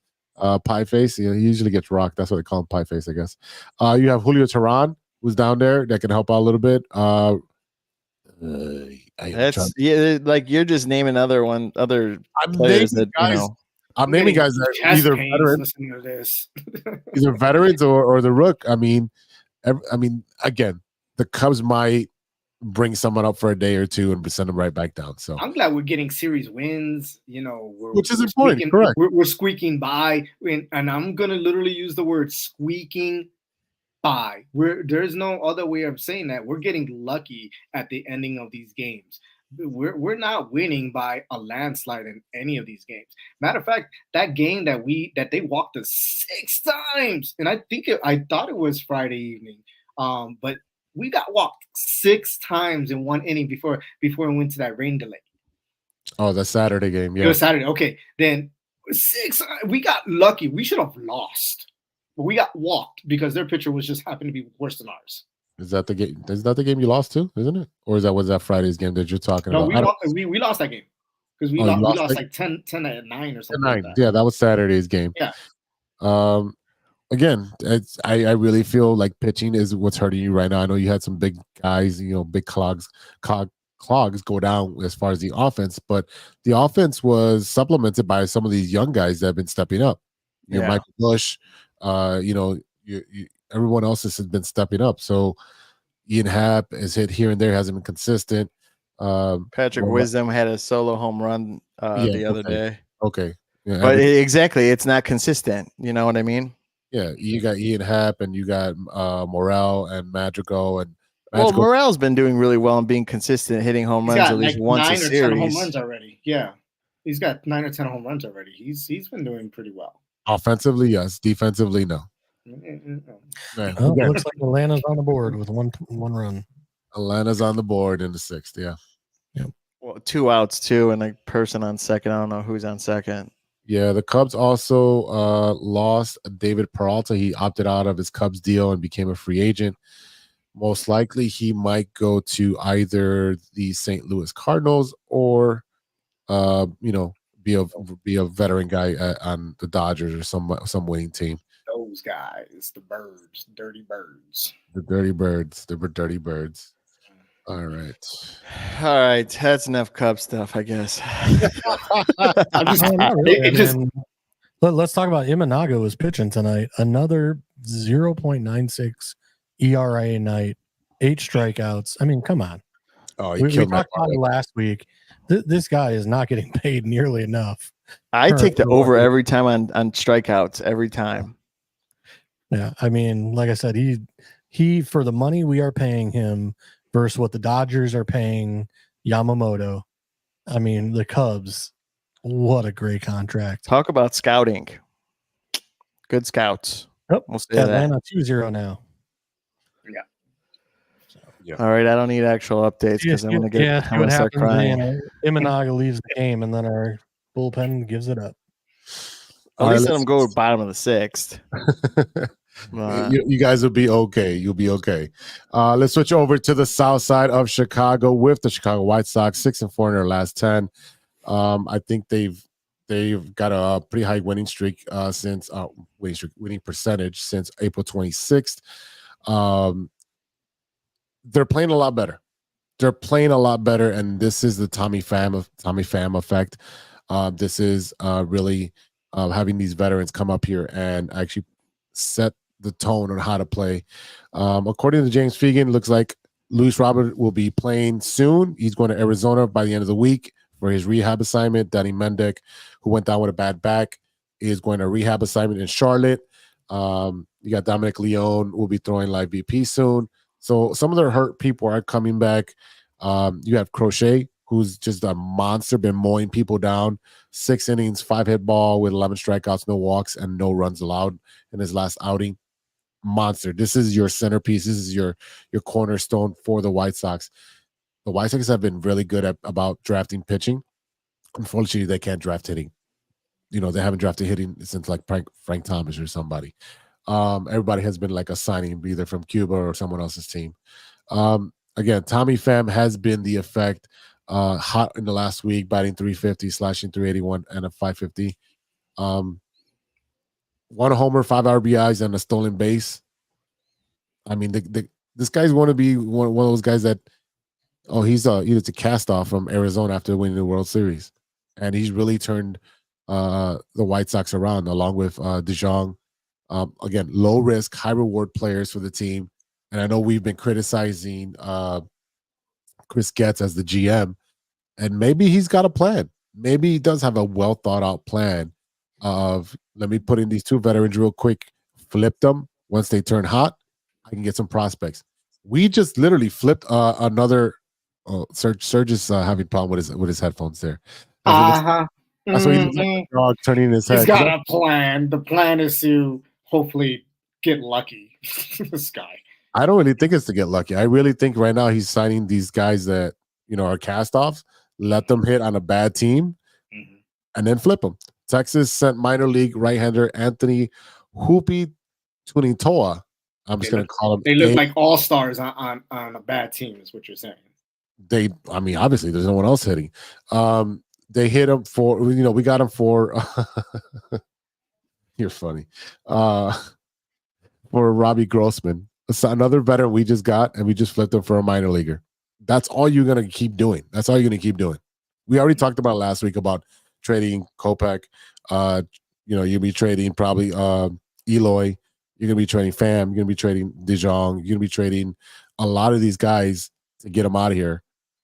Pie Face. He usually gets rocked. That's what they call him, Pie Face, I guess. You have Julio Teheran, who's down there that can help out a little bit. Like you're just naming other players that guys. I'm naming guys that are either veterans, either veterans or the rook. I mean, again, the Cubs might bring someone up for a day or two and send them right back down. So I'm glad we're getting series wins. Which is important. Correct. We're squeaking by, and I'm gonna literally use the word squeaking by. There's no other way of saying that. We're getting lucky at the ending of these games. We're not winning by a landslide in any of these games. Matter of fact, that game that they walked us 6 times, and I thought it was Friday evening, but we got walked 6 times in one inning before we went to that rain delay. Oh, the Saturday game, yeah. It was Saturday. Okay, then 6. We got lucky. We should have lost, but we got walked because their pitcher just happened to be worse than ours. Is that the game? Is that the game you lost to? Isn't it? Or was that Friday's game that you're talking about? We lost that game because we lost like 10-9 or something. 10-9. Like that. Yeah, that was Saturday's game. Yeah. Again, I really feel like pitching is what's hurting you right now. I know you had some big guys, big clogs go down as far as the offense, but the offense was supplemented by some of these young guys that have been stepping up. Michael Busch, everyone else has been stepping up. So Ian Happ has hit here and there, hasn't been consistent. Patrick Wisdom had a solo home run the other day. Okay. Yeah, but exactly, it's not consistent. You know what I mean? Yeah, you got Ian Happ and you got Morel and Madrigal and Morel's been doing really well and being consistent, hitting home runs at least once a series. 9 or 10 home runs already. Yeah. He's got 9 or 10 home runs already. He's been doing pretty well. Offensively, yes. Defensively, no. Man, Oh, it looks like Atlanta's on the board with one run. Atlanta's on the board in the 6th. Yeah. Well, 2 outs too, and a person on second. I don't know who's on second. Yeah, the Cubs also lost David Peralta. He opted out of his Cubs deal and became a free agent. Most likely, he might go to either the St. Louis Cardinals or, be a veteran guy on the Dodgers or some winning team. Those guys, the birds, dirty birds. The dirty birds. The dirty birds. All right. That's enough Cub stuff, I guess. Let's talk about Imanaga was pitching tonight. Another 0.96 ERA night, 8 strikeouts. I mean, come on. Oh, we talked about it last week. This guy is not getting paid nearly enough. I take the over every time on strikeouts, every time. Yeah, I mean, like I said, he for the money we are paying him versus what the Dodgers are paying Yamamoto. I mean, the Cubs, what a great contract. Talk about scouting. Good scouts. Yep. We'll say Atlanta 2-0 now. Yeah. All right, I don't need actual updates because I'm going to start crying. Imanaga leaves the game, and then our bullpen gives it up. At least let them go bottom of the 6th. You guys will be okay. You'll be okay. Let's switch over to the south side of Chicago with the Chicago White Sox, 6-4 in their last 10. I think they've got a pretty high winning streak since winning percentage since April 26th. They're playing a lot better. And this is the Tommy Pham effect. This is really having these veterans come up here and actually set the tone on how to play. According to James Fegan, it looks like Luis Robert will be playing soon. He's going to Arizona by the end of the week for his rehab assignment. Danny Mendick, who went down with a bad back, is going to rehab assignment in Charlotte. You got Dominic Leone will be throwing live BP soon. So some of their hurt people are coming back. You have Crochet, who's just a monster, been mowing people down. 6 innings, 5-hit ball with 11 strikeouts, no walks, and no runs allowed in his last outing. Monster. This is your centerpiece. This is your cornerstone for the White Sox. The White Sox have been really good about drafting pitching. Unfortunately, they can't draft hitting. They haven't drafted hitting since like Frank Thomas or somebody. Everybody has been like a signing either from Cuba or someone else's team. Again, Tommy Pham has been the effect. Hot in the last week, batting .350, slashing .381 and a .550. 1 homer, 5 RBIs, and a stolen base. I mean, this guy's going to be one of those guys that, he's a cast off from Arizona after winning the World Series, and he's really turned the White Sox around along with DeJong. Again, low risk, high reward players for the team. And I know we've been criticizing Chris Getz as the GM, and maybe he's got a plan. Maybe he does have a well thought out plan of, let me put in these 2 veterans real quick, flip them. Once they turn hot, I can get some prospects. We just literally flipped another. Serge is having a problem with his headphones there. That's what he's dog turning his head. He's got a plan. The plan is to hopefully get lucky. This guy. I don't really think it's to get lucky. I really think right now he's signing these guys that are cast-offs, let them hit on a bad team, and then flip them. Texas sent minor league right-hander Anthony Hoopy Tunitoa. I'm just going to call him. They look like all-stars on a bad team is what you're saying. Obviously, there's no one else hitting. They hit him for, we got him for, you're funny, for Robbie Grossman. Another veteran we just got, and we just flipped him for a minor leaguer. That's all you're going to keep doing. We already talked about last week about trading Kopech. You'll be trading probably Eloy. You're going to be trading Pham. You're going to be trading DeJong. You're going to be trading a lot of these guys to get them out of here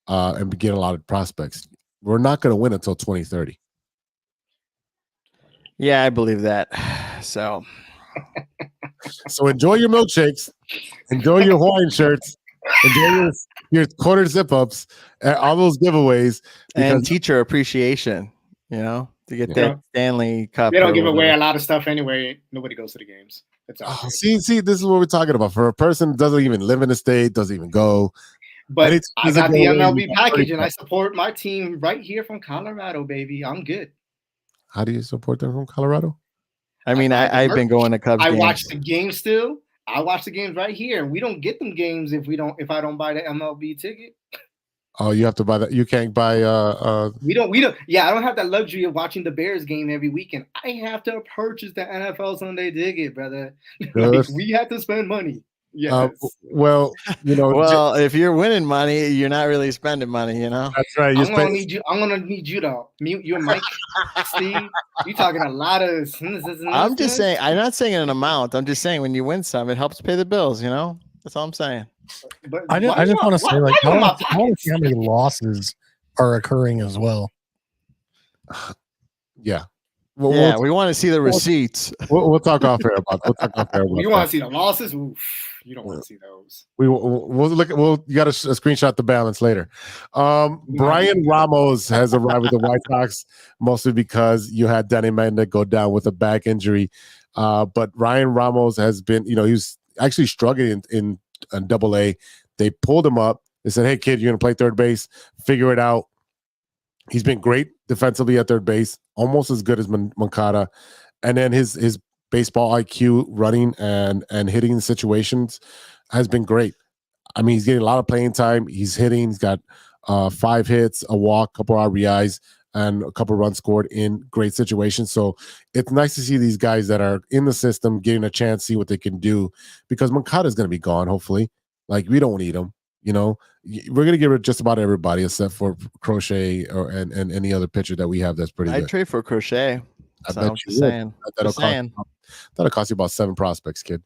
and get a lot of prospects. We're not going to win until 2030. Yeah, I believe that. So enjoy your milkshakes, enjoy your Hawaiian shirts, enjoy your quarter zip ups, all those giveaways, and teacher appreciation. to get Yeah. that Stanley Cup. They don't or give away whatever. a lot of stuff anyway. Nobody goes to the games. It's all Oh, good. see, this is what we're talking about. For a person that doesn't even live in the state, doesn't even go. But Anytime I there's a got the giveaway, MLB you got package, and I 30. support my team right here from Colorado, baby. I'm good. How do you support them from Colorado? I mean, buy the I've been going to Cubs I games. watch the games still. I watch the games right here, and we don't get them games if I don't buy the MLB ticket. Oh, you have to buy that. You can't buy. We don't. Yeah, I don't have that luxury of watching the Bears game every weekend. I have to purchase the NFL Sunday ticket, brother. Like, we have to spend money. Yes. Well, Well, if you're winning money, you're not really spending money. that's right. I'm gonna need you to mute your mic, Steve. You talking a lot of. I'm just saying. I'm not saying an amount. I'm just saying when you win some, it helps pay the bills. That's all I'm saying. But I just want to say, like, I want to see how many losses are occurring as well. Yeah. We want to see the receipts. We'll talk off air about. We'll talk off air about You want to see the losses? Oof, you don't want to see those. We'll look at. You got to screenshot the balance later. Brian Ramos has arrived with the White Sox mostly because you had Danny Manda go down with a back injury. But Ryan Ramos has been, he was actually struggling in Double-A. They pulled him up. They said, "Hey, kid, you're gonna play third base. Figure it out." He's been great defensively at third base, almost as good as Moncada. And then his baseball IQ, running and hitting situations has been great. I mean, he's getting a lot of playing time. He's hitting. He's got 5 hits, a walk, a couple RBIs, and a couple runs scored in great situations. So it's nice to see these guys that are in the system getting a chance, see what they can do, because Moncada is going to be gone, hopefully. Like, we don't need him. We're going to give it just about everybody except for Crochet and any other pitcher that we have that's pretty good. I'd trade for Crochet. I bet you would. That'll cost you about 7 prospects, kid.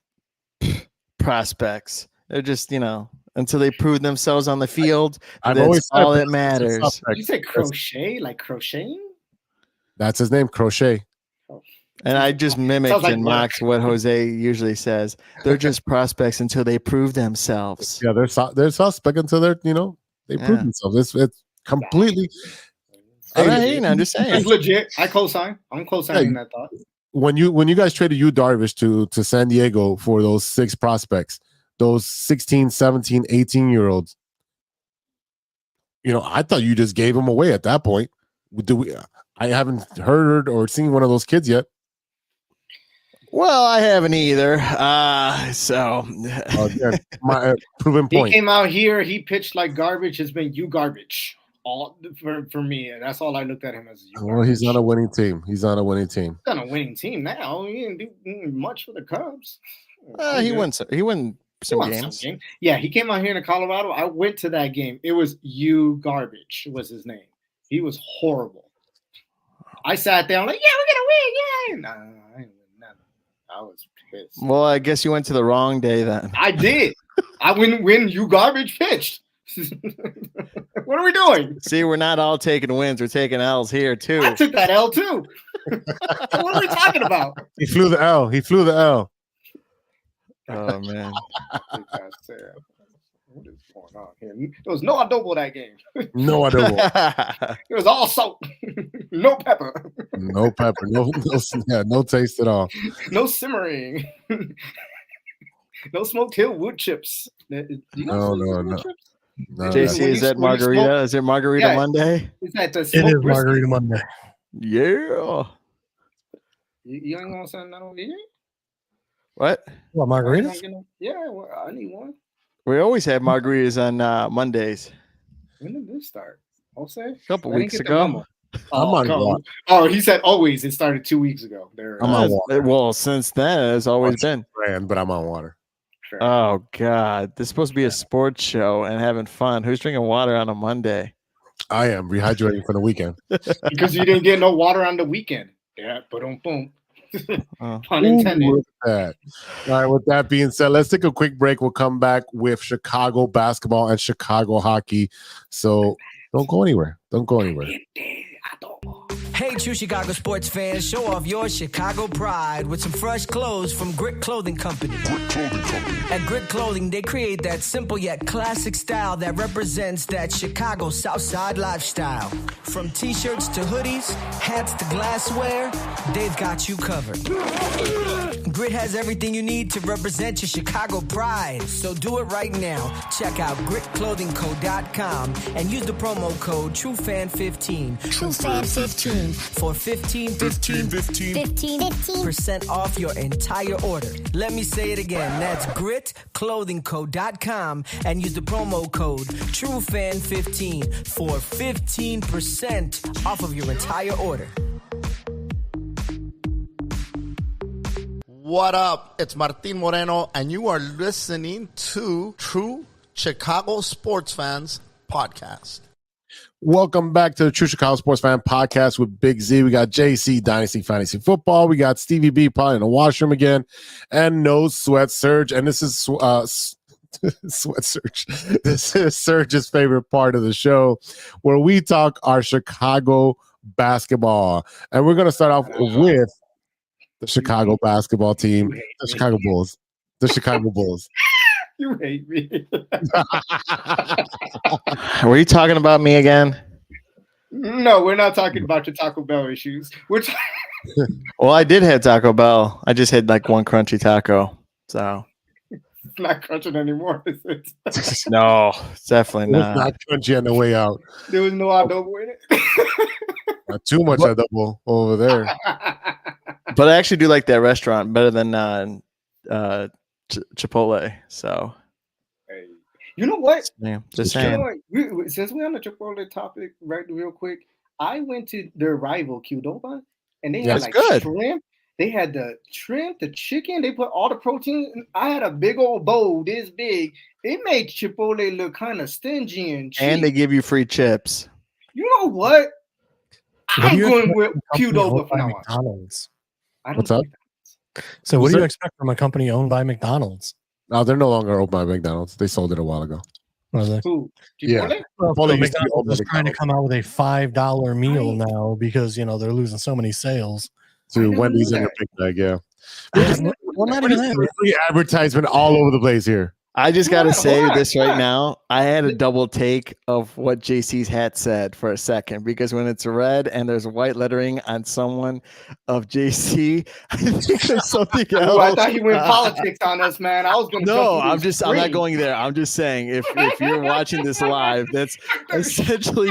Prospects. They're just, until they prove themselves on the field, I've that's always all said that matters. You say crochet, like crocheting? That's his name, Crochet. And I just mimicked like and mocked what Jose usually says. They're just prospects until they prove themselves. Yeah, they're suspect until they prove themselves. It's completely. I'm not hating. I'm just saying. It's legit. I co-sign. I'm co-signing that thought. When you guys traded Yu Darvish to San Diego for those 6 prospects, those 16, 17, 18-year-olds, I thought you just gave them away at that point. I haven't heard or seen one of those kids yet. Well, I haven't either. So my proven point. He came out here. He pitched like garbage. It's been garbage all for me. And that's all I looked at him as. Well, he's on a winning team. He's on a winning team. He's on a winning team now. He didn't do much for the Cubs. He won some games. Yeah, he came out here to Colorado. I went to that game. It was garbage was his name. He was horrible. I sat there. I'm like, yeah, we're gonna win. Yeah, I ain't win nothing. I was pissed. Well, I guess you went to the wrong day then. I did. I wouldn't win. You garbage pitched. What are we doing? See, we're not all taking wins. We're taking L's here too. I took that L too. What are we talking about? He flew the L. Oh man. What is going on here? There was no adobo that game. No adobo. It was all salt. No pepper. No pepper. No taste at all. No simmering. No smoked hill wood chips. No. JC, is that margarita? Is it Margarita Monday? Is that the it is Margarita Monday. Yeah. You ain't gonna send that over here? What? What, margaritas? Yeah, well, I need one. We always have margaritas on Mondays. When did this start? Jose? A couple weeks ago. I'm on water. Oh, he said always. It started 2 weeks ago. I'm on water. Well, since then, it's always been. But I'm on water. Fair. Oh, God. This is supposed to be a sports show and having fun. Who's drinking water on a Monday? I am rehydrating for the weekend. Because you didn't get no water on the weekend. Yeah, boom. Pun intended. All right, with that being said, let's take a quick break. We'll come back with Chicago basketball and Chicago hockey. So don't go anywhere. Hey, true Chicago sports fans, show off your Chicago pride with some fresh clothes from Grit Clothing Company. At Grit Clothing, they create that simple yet classic style that represents that Chicago Southside lifestyle. From t-shirts to hoodies, hats to glassware, they've got you covered. Grit has everything you need to represent your Chicago pride. So do it right now. Check out gritclothingco.com and use the promo code TrueFan15. TrueFan15. For 15% off your entire order. Let me say it again. That's gritclothingco.com and use the promo code TrueFan15 for 15% off of your entire order. What up? It's Martin Moreno, and you are listening to True Chicago Sports Fans Podcast. Welcome back to the True Chicago Sports Fan Podcast with Big Z. We got JC Dynasty Fantasy Football. We got Stevie-B probably in the washroom again, and no Sweat Surge. And this is Sweat Surge. This is Surge's favorite part of the show, where we talk our Chicago basketball, and we're going to start off with the Chicago basketball team, the Chicago Bulls. The Chicago Bulls. You hate me. Were you talking about me again? No, we're not talking about your Taco Bell issues. We're Well, I did have Taco Bell. I just had like one crunchy taco. So not crunching anymore, is it? no, it's definitely It's not. not crunchy on the way out. There was no adobo in it. Not too much adobo over there. But I actually do like that restaurant better than Chipotle. So Hey, you know what? yeah, just You know saying. what? Since we're on the Chipotle topic, right, real quick, I went to their rival Qdoba, and they had That's like good. shrimp. They had the shrimp, the chicken. They put all the protein. I had a big old bowl this big. It made Chipotle look kind of stingy and cheap. And they give you free chips. You know what? What do I'm you going expect with from a company Qdoba owned from by now on. McDonald's? I don't What's up? like that. So, what Was do you there- expect from a company owned by McDonald's? No, they're no longer open by McDonald's. They sold it a while ago. What are they? Who? Yeah. Chipotle? Well, Well, so they used to be owned by McDonald's is trying to McDonald's. come out with a $5 meal now because they're losing so many sales. To never Wendy's knew and the that. Big Bag, yeah. Well, not even that. Free advertisement all over the place here. I just got to Hold say on, this hold right on. now. I had a double take of what JC's hat said for a second because when it's red and there's white lettering on someone of JC, I think there's something else. Oh, I thought he went politics on us, man. I was going to. No, I'm not going there. I'm just saying if you're watching this live, that's essentially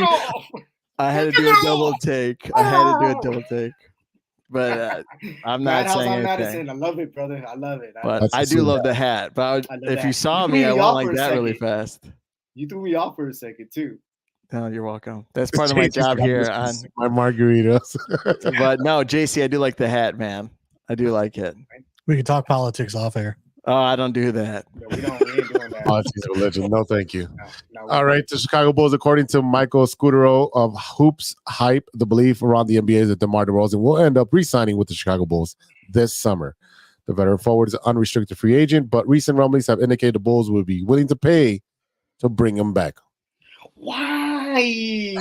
I had to do a double take. I had to do a double take. But I'm not Madhouse saying on anything. Madison. I love it, brother. I love it. But That's I do true. love the hat. But I love if you that. saw You me, threw I me went off like for a that really second. fast. You threw me off for a second too. No, you're welcome. That's part of my job here. On, My margaritas. but no, JC, I do like the hat, man. I do like it. We could talk politics off air. Oh, I don't do that. No, we ain't doing that. Politics, religion. No, thank you. No, All right, the Chicago Bulls, according to Michael Scudero of Hoops Hype, the belief around the NBA is that DeMar DeRozan will end up re-signing with the Chicago Bulls this summer. The veteran forward is an unrestricted free agent, but recent rumblings have indicated the Bulls would be willing to pay to bring him back. Why?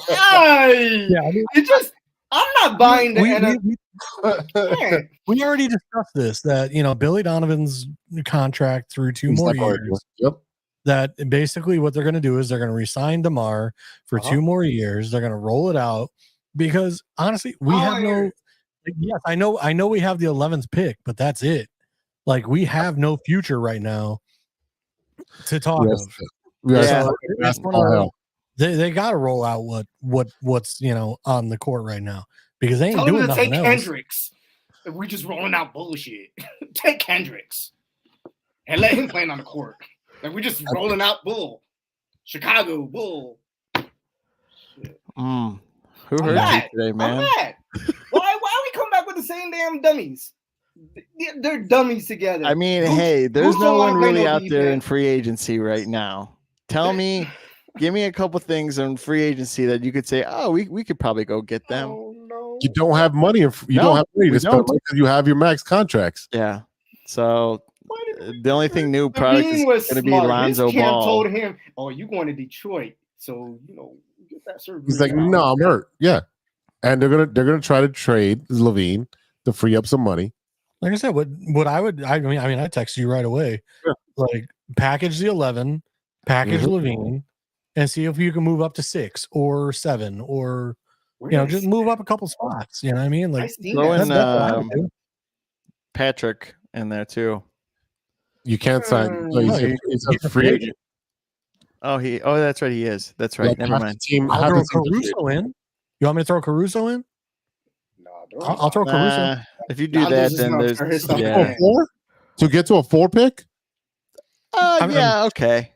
Why? Yeah, I mean, It just. I'm not buying the NFL. we already discussed this, that, Billy Donovan's contract through 2 more years. Yep. That basically what they're going to do is they're going to re-sign DeMar for 2 more years. They're going to roll it out because honestly, we have no. Yes, I know we have the 11th pick, but that's it. Like we have no future right now to talk Yes. of. Yes. So That's all hell. they got to roll out what's on the court right now because they ain't Tell doing them to take nothing else. Kendricks. If we just rolling out bullshit, take Kendricks and let him play on the court. Like we just rolling out bull. Chicago Bull. Who I'm heard mad. you today, I'm man? mad. Why we come back with the same damn dummies? They're dummies together. I mean, Who's- hey, there's who's no gonna one play really no out there in defense? free agency right now. Tell me, give me a couple things in free agency that you could say, oh, we could probably go get them. Oh no. You don't have money. You No, don't have money we to spend don't. because you have your max contracts. Yeah. So the only thing new The product is Bean was going to be smart. Lonzo His camp Ball. told him, "Oh, you going to Detroit, so get that surgery." He's like, now." no, I'm hurt. Yeah. and they're gonna try to trade Levine to free up some money. Like I said, I text you right away. Yeah. Like package the 11, package Mhm. Levine, and see if you can move up to 6 or 7 or just move up a couple spots. You know what I mean? Like Throw in that's what I would do. Patrick in there too. You can't sign. He's a free agent. Oh, that's right. He is. That's right. Like, Never half the mind. team- I'll half throw the team's a free Caruso in. You want me to throw Caruso in? I'll throw Caruso. If you do that, then there's A 4? To get to a 4 pick? yeah, okay.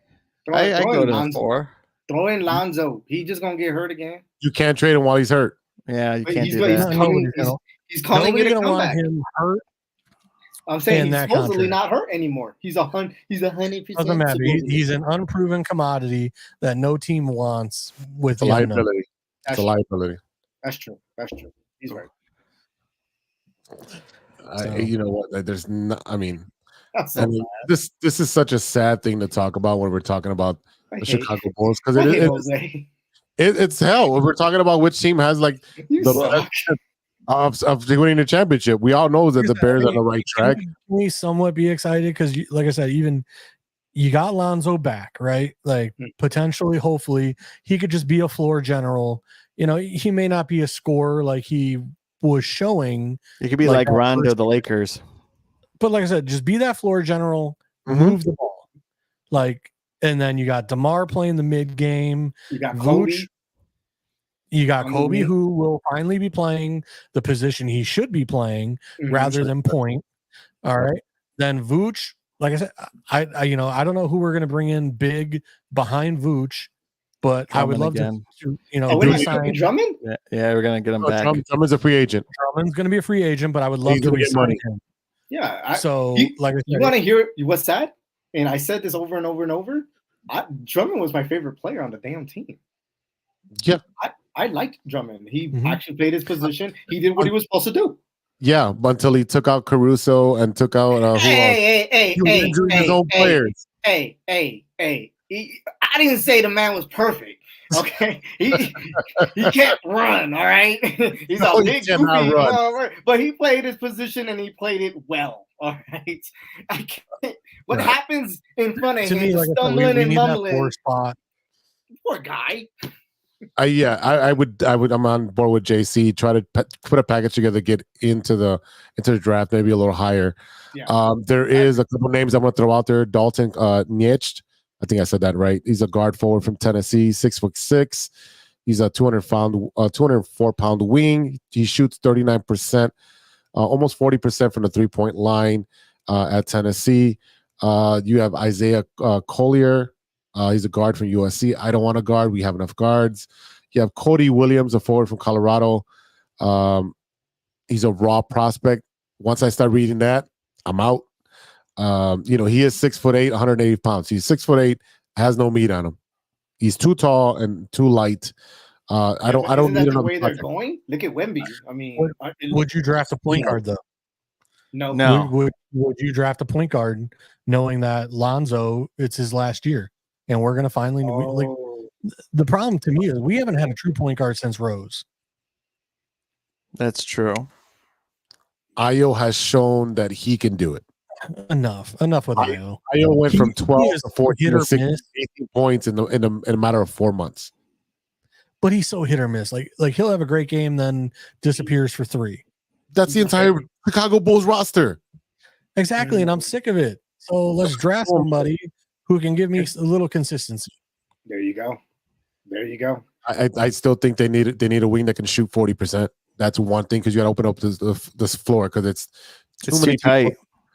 I throw go in to Lonzo. 4. Throw in Lonzo. He just gonna get hurt again. You can't trade him while he's hurt. Yeah, you But can't he's do gonna- that. He's calling it a gonna want comeback. him hurt. I'm saying in he's that supposedly contract. not hurt anymore. He's 100%. Doesn't matter. He's an unproven commodity that no team wants with It's a the unknown. liability. It's a liability. That's true. He's right. You know what? There's not. I mean, That's so this is such a sad thing to talk about when we're talking about I the hate- Chicago Bulls because I hate Jose. it's hell. When we're talking about which team has like You the suck. best of winning the championship, we all know that the Bears are on the right track. Can we somewhat be excited? Because, like I said, even you got Lonzo back, right? Like potentially, hopefully, he could just be a floor general. He may not be a scorer like he was showing. You could be like Rondo, the Lakers. But like I said, just be that floor general, Mhm. move the ball. And then you got DeMar playing the mid game. You got Kobe. You got On the Kobe, wing. who will finally be playing the position he should be playing rather than point. All right. Then Vooch, like I said, I don't know who we're going to bring in big behind Vooch, but I would love Drummond to Drummond? Drummond? Yeah, we're gonna get him back. Drummond's a free agent. Drummond's going to be a free agent, but I would love He's to gonna get re-sign money. him. Yeah. So, like I said, you want to hear what's sad? And I said this over and over and over. Drummond was my favorite player on the damn team. Yeah. I liked Drummond. He actually played his position. He did what he was supposed to do. Yeah, until he took out Caruso and took out who else? Hey, He was injuring his own players. Hey. I didn't say the man was perfect. Okay, he can't run. All right, he's No, a he big cannot goofy, run. all right, but he played his position and he played it well. All right, I can't. What Right. happens in front of to him, me, like I said, stumbling we and need that mumbling. floor spot. Poor guy. I would. I'm on board with JC. Try to put a package together, get into the draft, maybe a little higher. Yeah. There is a couple names I'm going to throw out there. Dalton Nietzsche. I think I said that right. He's a guard forward from Tennessee, 6'6". He's a 204-pound wing. He shoots 39%, almost 40% from the 3-point line at Tennessee. You have Isaiah Collier. He's a guard from USC. I don't want a guard. We have enough guards. You have Cody Williams, a forward from Colorado. He's a raw prospect. Once I start reading that, I'm out. He is 6'8", 180 pounds. He's 6'8", has no meat on him. He's too tall and too light. I don't Isn't need that the another way they're project. going? Look at Wemby. I mean, Would you draft a point guard though? No. Would you draft a point guard knowing that Lonzo, it's his last year, and we're gonna finally the problem to me is we haven't had a true point guard since Rose. That's true. Ayo has shown that he can do it. Enough with Ayo. Ayo went from 12 is to 14 hit or to 16, miss. 18 points in a matter of 4 months. But he's so hit or miss. Like he'll have a great game, then disappears for 3. That's the entire Chicago Bulls roster. Exactly, and I'm sick of it. So let's draft somebody who can give me a little consistency. There you go. I still think they need a wing that can shoot 40%. That's one thing because you got to open up this floor because it's too tight.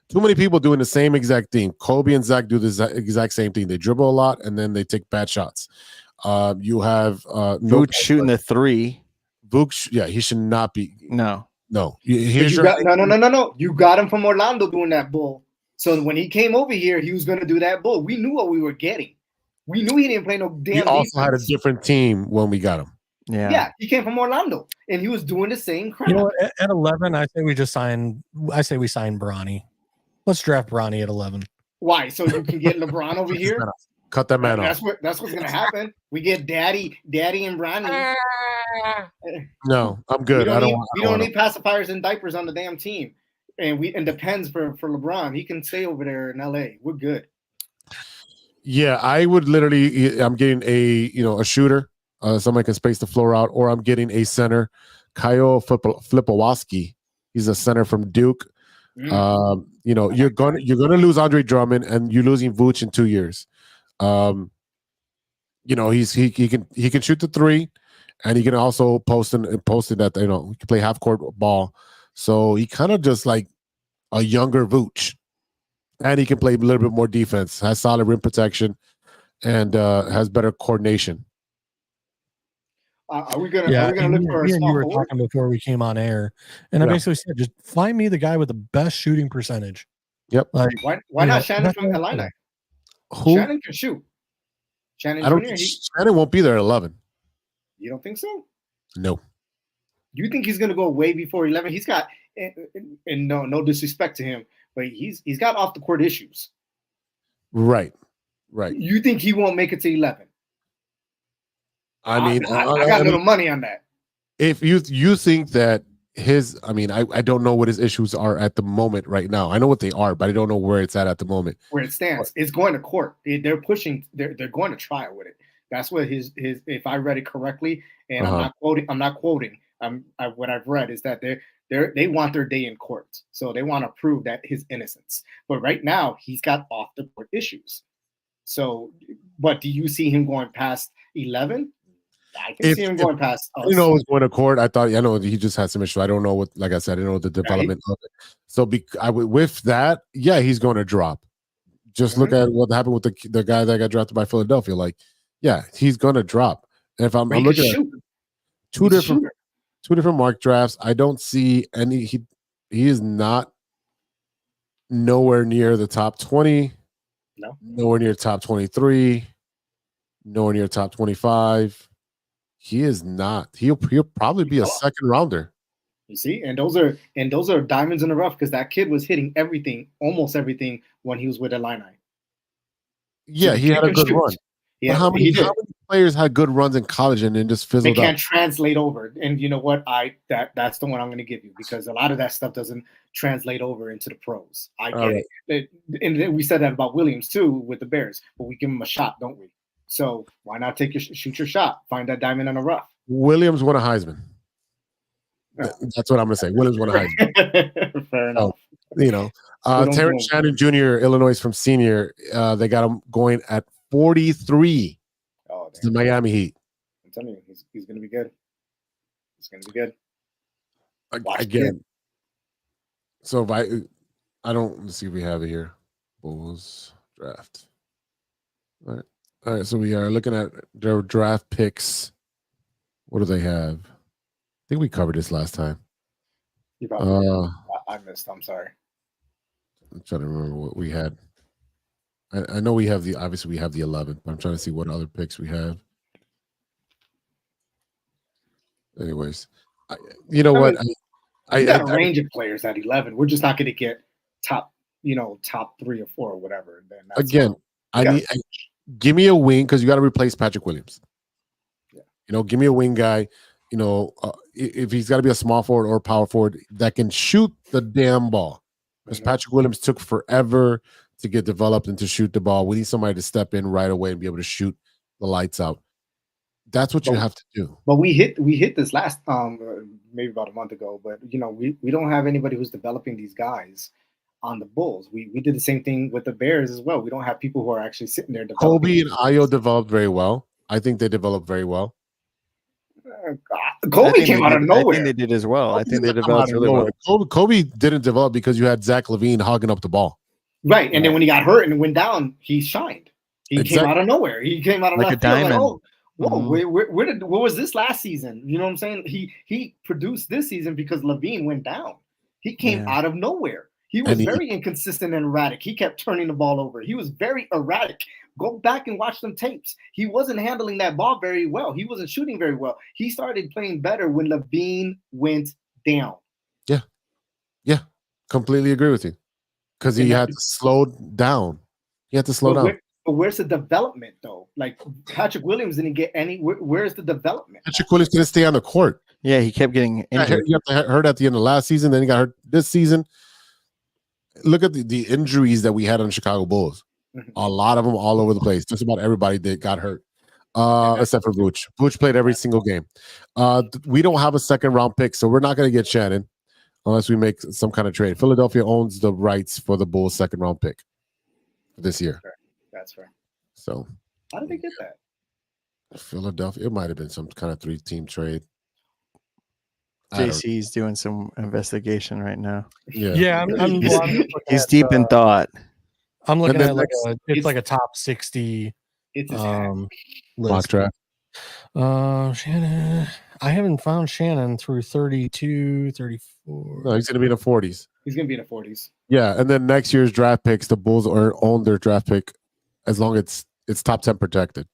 Too many people doing the same exact thing. Kobe and Zach do the exact same thing. They dribble a lot and then they take bad shots. You have Vooch shooting the 3. Vooch, yeah, he should not be. No. No. You got him from Orlando doing that bull. So when he came over here, he was going to do that bull. We knew what we were getting. We knew he didn't play no damn. He also had a different team when we got him. Yeah, he came from Orlando, and he was doing the same crap. You know, at 11, I say we sign Bronny. Let's draft Bronny at 11. Why? So you can get LeBron over here? Cut that man off. That's what's gonna happen. We get Daddy and Bronny. No, I'm good. We don't need pacifiers and diapers on the damn team. And depends for LeBron. He can stay over there in LA. We're good. Yeah, I would literally. I'm getting a shooter. Somebody can space the floor out, or I'm getting a center, Kyle Flipowski. He's a center from Duke. You're gonna lose Andre Drummond, and you're losing Vooch in 2 years. He can shoot the three, and he can also post it that he can play half court ball. So he kind of just like a younger Vooch, and he can play a little bit more defense. Has solid rim protection, and has better coordination. Are we gonna look for a small you were forward? talking before we came on air, and I basically said, just find me the guy with the best shooting percentage. Yep. Like why not Shannon from Illini? Who? Shannon can shoot. Shannon Jr. Shannon won't be there at 11. You don't think so? No. You think he's gonna go way before 11? He's got, and no disrespect to him, but he's got off the court issues. Right. You think he won't make it to 11? I mean, I got a little money on that. If you think that I don't know what his issues are at the moment right now. I know what they are, but I don't know where it's at the moment. Where it stands, it's going to court. They're pushing. They're going to trial with it. That's what his. If I read it correctly, and I'm not quoting. What I've read is that they want their day in court, so they want to prove that his innocence. But right now, he's got off the court issues. So, but do you see him going past 11? I can see him going past us. He's going to court. I know he just had some issue. I don't know what, like I said, I don't know the development of it. So with that, yeah, he's going to drop. Just look at what happened with the guy that got drafted by Philadelphia. Like, yeah, he's going to drop. And if I'm looking at two different mock drafts, I don't see any. He is not nowhere near the top 20. No. Nowhere near top 23. Nowhere near top 25. He is not. He'll probably be a second rounder. You see, and those are diamonds in the rough because that kid was hitting everything, almost everything when he was with Illini. Yeah, he had a good run. Yeah, how many players had good runs in college and then just fizzled out? They can't translate over. And you know what? That's the one I'm going to give you because a lot of that stuff doesn't translate over into the pros. I get it. And then we said that about Williams too with the Bears, but we give him a shot, don't we? So why not shoot your shot? Find that diamond in the rough. Williams won a Heisman. That's what I'm going to say. Williams won a Heisman. Fair enough. Terrence Shannon Jr., Illinois from senior, they got him going at 43. Oh, the Miami Heat. I'm telling you, he's going to be good. He's going to be good. Again. So if I don't, let's see if we have it here. Bulls draft. All right, so we are looking at their draft picks. What do they have? I think we covered this last time. You probably I missed. I'm sorry. I'm trying to remember what we had. I know we have the 11th, but I'm trying to see what other picks we have. Anyways, you know what? I got a range of players at 11. We're just not going to get top 3 or 4 or whatever. Then again, give me a wing because you got to replace Patrick Williams. Yeah. Give me a wing guy. If he's got to be a small forward or power forward that can shoot the damn ball. Because Patrick Williams took forever to get developed and to shoot the ball. We need somebody to step in right away and be able to shoot the lights out. That's what you have to do. But we hit this last maybe about a month ago. But we don't have anybody who's developing these guys on the Bulls. We did the same thing with the Bears as well. We don't have people who are actually sitting there developing. Kobe and Ayo developed very well. I think they developed very well. Kobe came out of nowhere. I think they did as well. I think they developed really well. Kobe didn't develop because you had Zach LaVine hogging up the ball. Right, and then when he got hurt and went down, he shined. He came out of nowhere. He came out of like a diamond. Like, where was this last season? You know what I'm saying? He produced this season because LaVine went down. He came out of nowhere. He was very inconsistent and erratic. He kept turning the ball over. He was very erratic. Go back and watch them tapes. He wasn't handling that ball very well. He wasn't shooting very well. He started playing better when LaVine went down. Yeah, completely agree with you. Because he had to slow down. He had to slow down. But where's the development though? Like Patrick Williams didn't get any. Where's the development? Patrick Williams didn't stay on the court. Yeah, he kept getting injured. He got hurt at the end of last season. Then he got hurt this season. Look at the injuries that we had on the Chicago Bulls. A lot of them all over the place. Just about everybody that got hurt, except for Vooch. Vooch played every single game. We don't have a second round pick, so we're not going to get Shannon unless we make some kind of trade. Philadelphia owns the rights for the Bulls' second round pick this year. That's right. So how did they get that? Philadelphia, it might have been some kind of 3-team trade. JC's doing some investigation right now. Yeah, he's deep in thought. I'm looking at like a top 60 list. Mock draft. Shannon. I haven't found Shannon through 32, 34. No, he's going to be in the 40s. He's going to be in the 40s. Yeah, and then next year's draft picks, the Bulls own their draft pick as long as it's top 10 protected.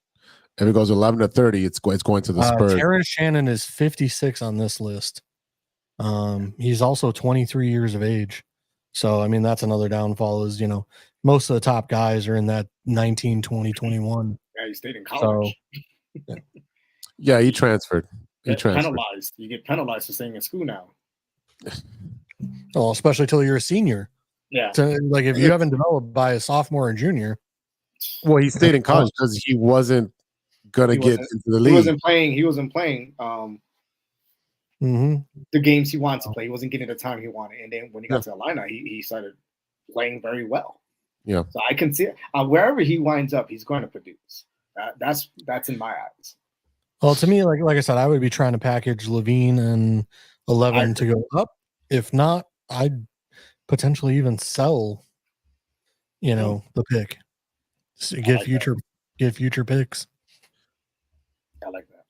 If it goes 11 to 30, it's going to the Spurs. Terrence Shannon is 56 on this list. He's also 23 years of age. So, I mean, that's another downfall is, most of the top guys are in that 19, 20, 21. Yeah, he stayed in college. So, yeah, he transferred. Penalized. You get penalized for staying in school now. Well, especially till you're a senior. Yeah. So, like if you haven't developed by a sophomore and junior. Well, he stayed in college because he wasn't gonna get into the league. He wasn't playing the games he wanted to play. He wasn't getting the time he wanted. And then when he got to Atlanta, he started playing very well. Yeah. So I can see it. Wherever he winds up, he's going to produce. That's in my eyes. Well, to me, like I said, I would be trying to package Levine and 11 to go up. If not, I'd potentially even sell, the pick. So get future picks. I like that.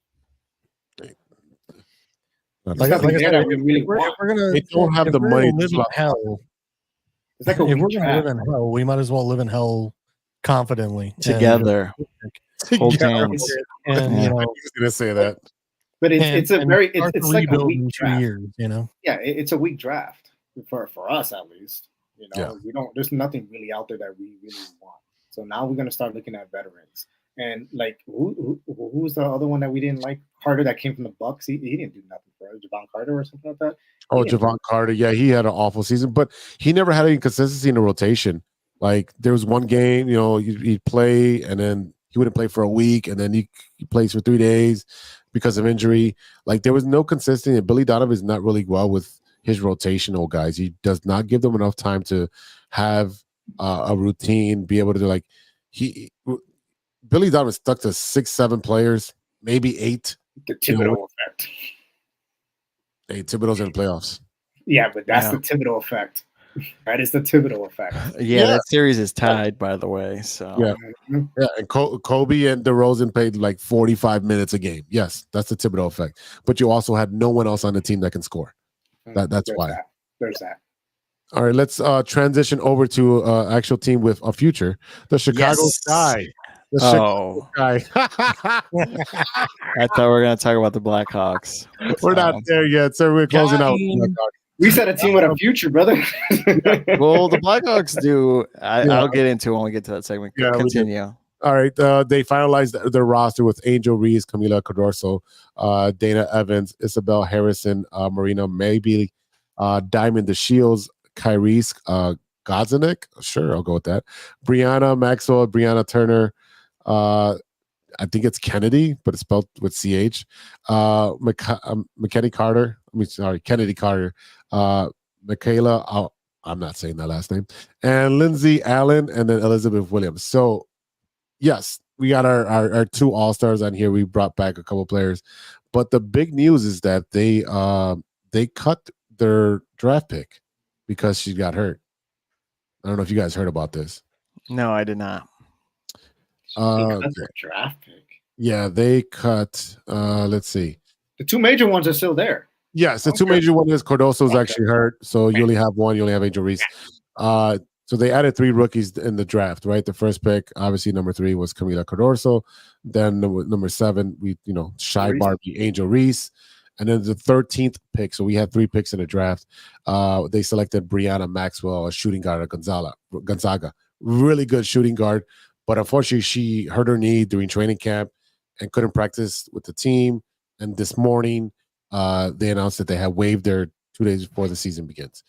They don't have the money to live in hell. It's like if we're going to live in hell, we might as well live in hell confidently together. Hold hands. And I was going to say that, but it's like a weak 2 years. Yeah, it's a weak draft for us at least. We don't. There's nothing really out there that we really want. So now we're going to start looking at veterans. And like, who was the other one that we didn't like? Carter, that came from the Bucks. He didn't do nothing for us. Javon Carter or something like that. Javon Carter. Yeah, he had an awful season, but he never had any consistency in the rotation. Like there was one game, he'd play and then he wouldn't play for a week, and then he plays for 3 days because of injury. Like there was no consistency. And Billy Donovan is not really well with his rotational guys. He does not give them enough time to have a routine, be able to do Billy Donovan stuck to 6-7 players, maybe 8. The Thibodeau effect. Hey, Thibodeau's in the playoffs. Yeah, but that's the Thibodeau effect. That is the Thibodeau effect. Yeah, that series is tied, by the way. So yeah, and Kobe and DeRozan played like 45 minutes a game. Yes, that's the Thibodeau effect. But you also had no one else on the team that can score. That's why. There's that. All right, let's transition over to actual team with a future. The Chicago Sky. I thought we were going to talk about the Blackhawks. We're not there yet, sir. We're closing out. We said a team with a future, brother. Well, the Blackhawks do. I'll get into it when we get to that segment. Yeah, continue. All right. They finalized their roster with Angel Reese, Camila Codorso, Dana Evans, Isabel Harrison, Marina Maybe, Diamond the Shields, Kyrese Godzanek. Sure, I'll go with that. Brianna Maxwell, Brianna Turner. I think it's Kennedy, but it's spelled with CH. McKenny Carter. Kennedy Carter. Michaela. I'm not saying that last name. And Lindsay Allen, and then Elizabeth Williams. So, yes, we got our 2 All-Stars on here. We brought back a couple players. But the big news is that they cut their draft pick because she got hurt. I don't know if you guys heard about this. No, I did not. They cut their draft pick. Yeah, they cut. Let's see. The 2 major ones are still there. Yes, the 2 major ones is Cardoso's actually hurt, so you only have one. You only have Angel Reese. So they added 3 rookies in the draft, right? The first pick, obviously, number 3 was Camila Cardoso. Then number 7, Shy Reese. Barbie, Angel Reese. And then the 13th pick, so we had 3 picks in the draft. They selected Brianna Maxwell, a shooting guard at Gonzaga. Really good shooting guard, But unfortunately, she hurt her knee during training camp and couldn't practice with the team. And this morning, they announced that they had waived their 2 days before the season begins.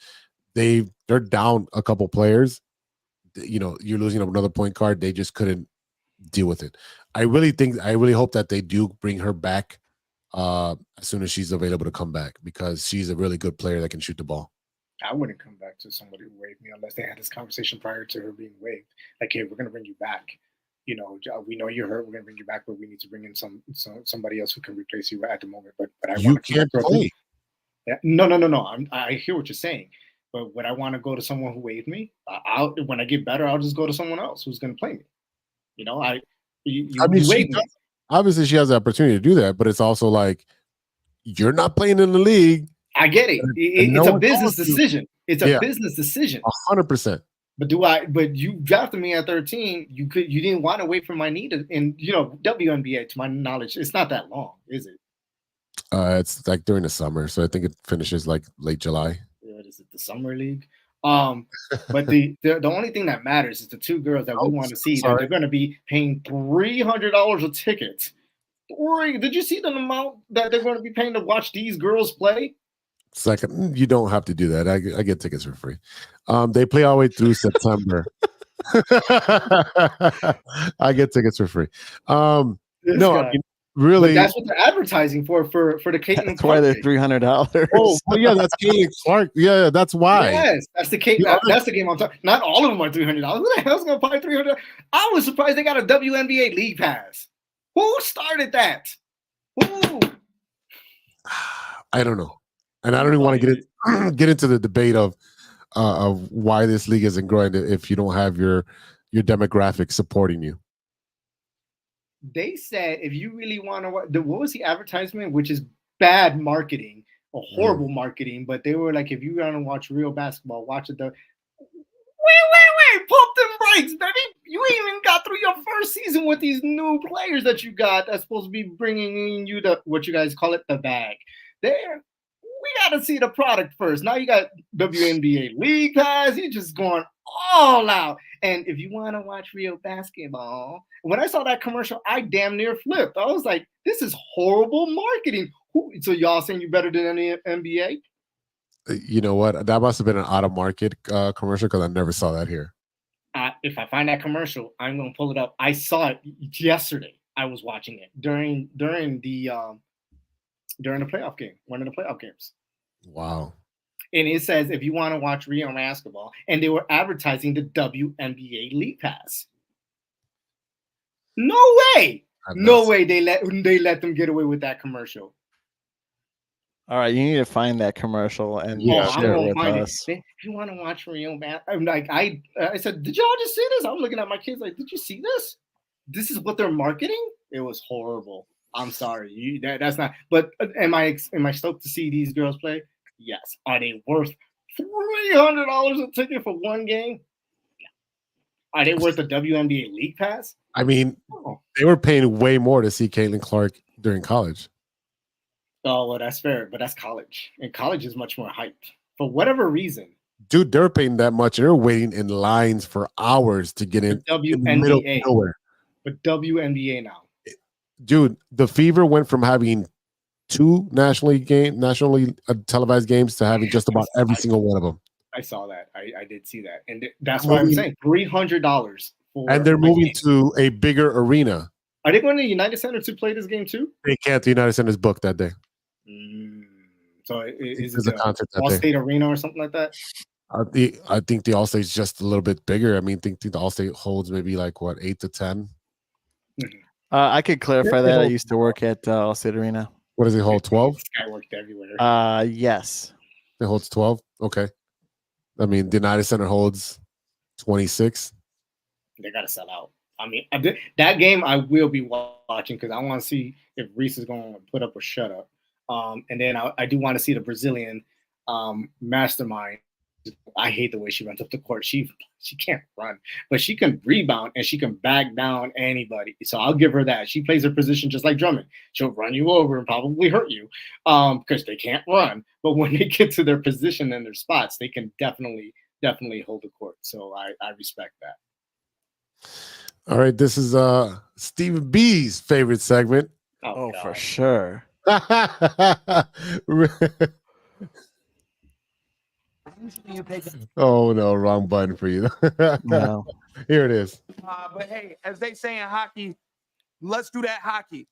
They're down a couple players. You know, you're losing another point guard. They just couldn't deal with it. I really hope that they do bring her back as soon as she's available to come back, because she's a really good player that can shoot the ball. I wouldn't come back to somebody who waived me unless they had this conversation prior to her being waived. Like, hey, we're going to bring you back. You know, we know you're hurt. We're going to bring you back, but we need to bring in somebody else who can replace you at the moment. But I You can't play. Yeah. No. I hear what you're saying, but would I want to go to someone who waived me? When I get better, I'll just go to someone else who's going to play me. You know, you waived me. Obviously she has the opportunity to do that, but it's also like, you're not playing in the league. I get it. It's a business decision. It's a business decision. 100%. But you drafted me at 13. You didn't want to wait for my need. And you know, WNBA, to my knowledge, it's not that long, is it? It's like during the summer, so I think it finishes like late July. What is it, the summer league? But the only thing that matters is the two girls that we want to see. That they're going to be paying $300 a ticket. Did you see the amount that they're going to be paying to watch these girls play? It's like, you don't have to do that. I get tickets for free. They play all the way through September. I get tickets for free. Really, but that's what they're advertising for the Caitlin. That's why they're $300. Oh, well, yeah, that's Caitlin Clark. Yeah, that's why. Yes, that's the Kate. That's the game I'm talking. Not all of them are $300. Who the hell's going to pay $300? I was surprised they got a WNBA league pass. Who started that? Who? I don't know, and I don't even want to get into the debate of why this league isn't growing if you don't have your demographic supporting you. They said if you really want to watch, what was the advertisement, which is bad marketing or horrible marketing, but they were like, if you want to watch real basketball, watch it. Wait, pump them brakes, baby. You ain't even got through your first season with these new players that you got that's supposed to be bringing you what you guys call it, the bag. We got to see the product first. Now you got WNBA league pass. You're just going all out. And if you want to watch real basketball, when I saw that commercial, I damn near flipped. I was like, this is horrible marketing. So y'all saying you better than any NBA? You know what? That must have been an out-of-market commercial, because I never saw that here. If I find that commercial, I'm going to pull it up. I saw it yesterday. I was watching it during the playoff game, one of the playoff games. Wow. And it says, if you want to watch real basketball, and they were advertising the WNBA League Pass. No way. No way they let them get away with that commersail. All right, you need to find that commercial and share it with us. If you want to watch real basketball, I'm like, I said, did y'all just see this? I'm looking at my kids like, did you see this? This is what they're marketing? It was horrible. I'm sorry. That's not. But am I stoked to see these girls play? Yes. Are they worth $300 a ticket for one game? No. Are they worth a WNBA League Pass? I mean, they were paying way more to see Caitlin Clark during college. Oh, well, that's fair, but that's college. And college is much more hyped. For whatever reason. Dude, they're paying that much. They're waiting in lines for hours to get in WNBA. In the middle of nowhere. But WNBA now. Dude, the Fever went from having 2 nationally televised games to having just about every single one of them. I saw that. I did see that. And that's why I'm saying $300. And they're moving to a bigger arena. Are they going to the United Center to play this game too? They can't. The United Center's booked that day. So is it the All-State Arena or something like that? I think the All-State's just a little bit bigger. I mean, I think the All-State holds maybe like, 8 to 10? I could clarify that. I used to work at All-State Arena. What does it hold, 12? I worked everywhere. Yes. It holds 12? Okay. I mean, the United Center holds 26. They got to sell out. I mean, that game I will be watching because I want to see if Reese is going to put up or shut up. And then I do want to see the Brazilian mastermind. I hate the way she runs up the court. She can't run, but she can rebound and she can back down anybody. So I'll give her that. She plays her position just like Drummond. She'll run you over and probably hurt you because they can't run. But when they get to their position and their spots, they can definitely hold the court. So I respect that. All right, this is Steve B's favorite segment. Oh, for sure. Oh no, wrong button for you. No. Here it is. But hey, as they say in hockey, let's do that hockey.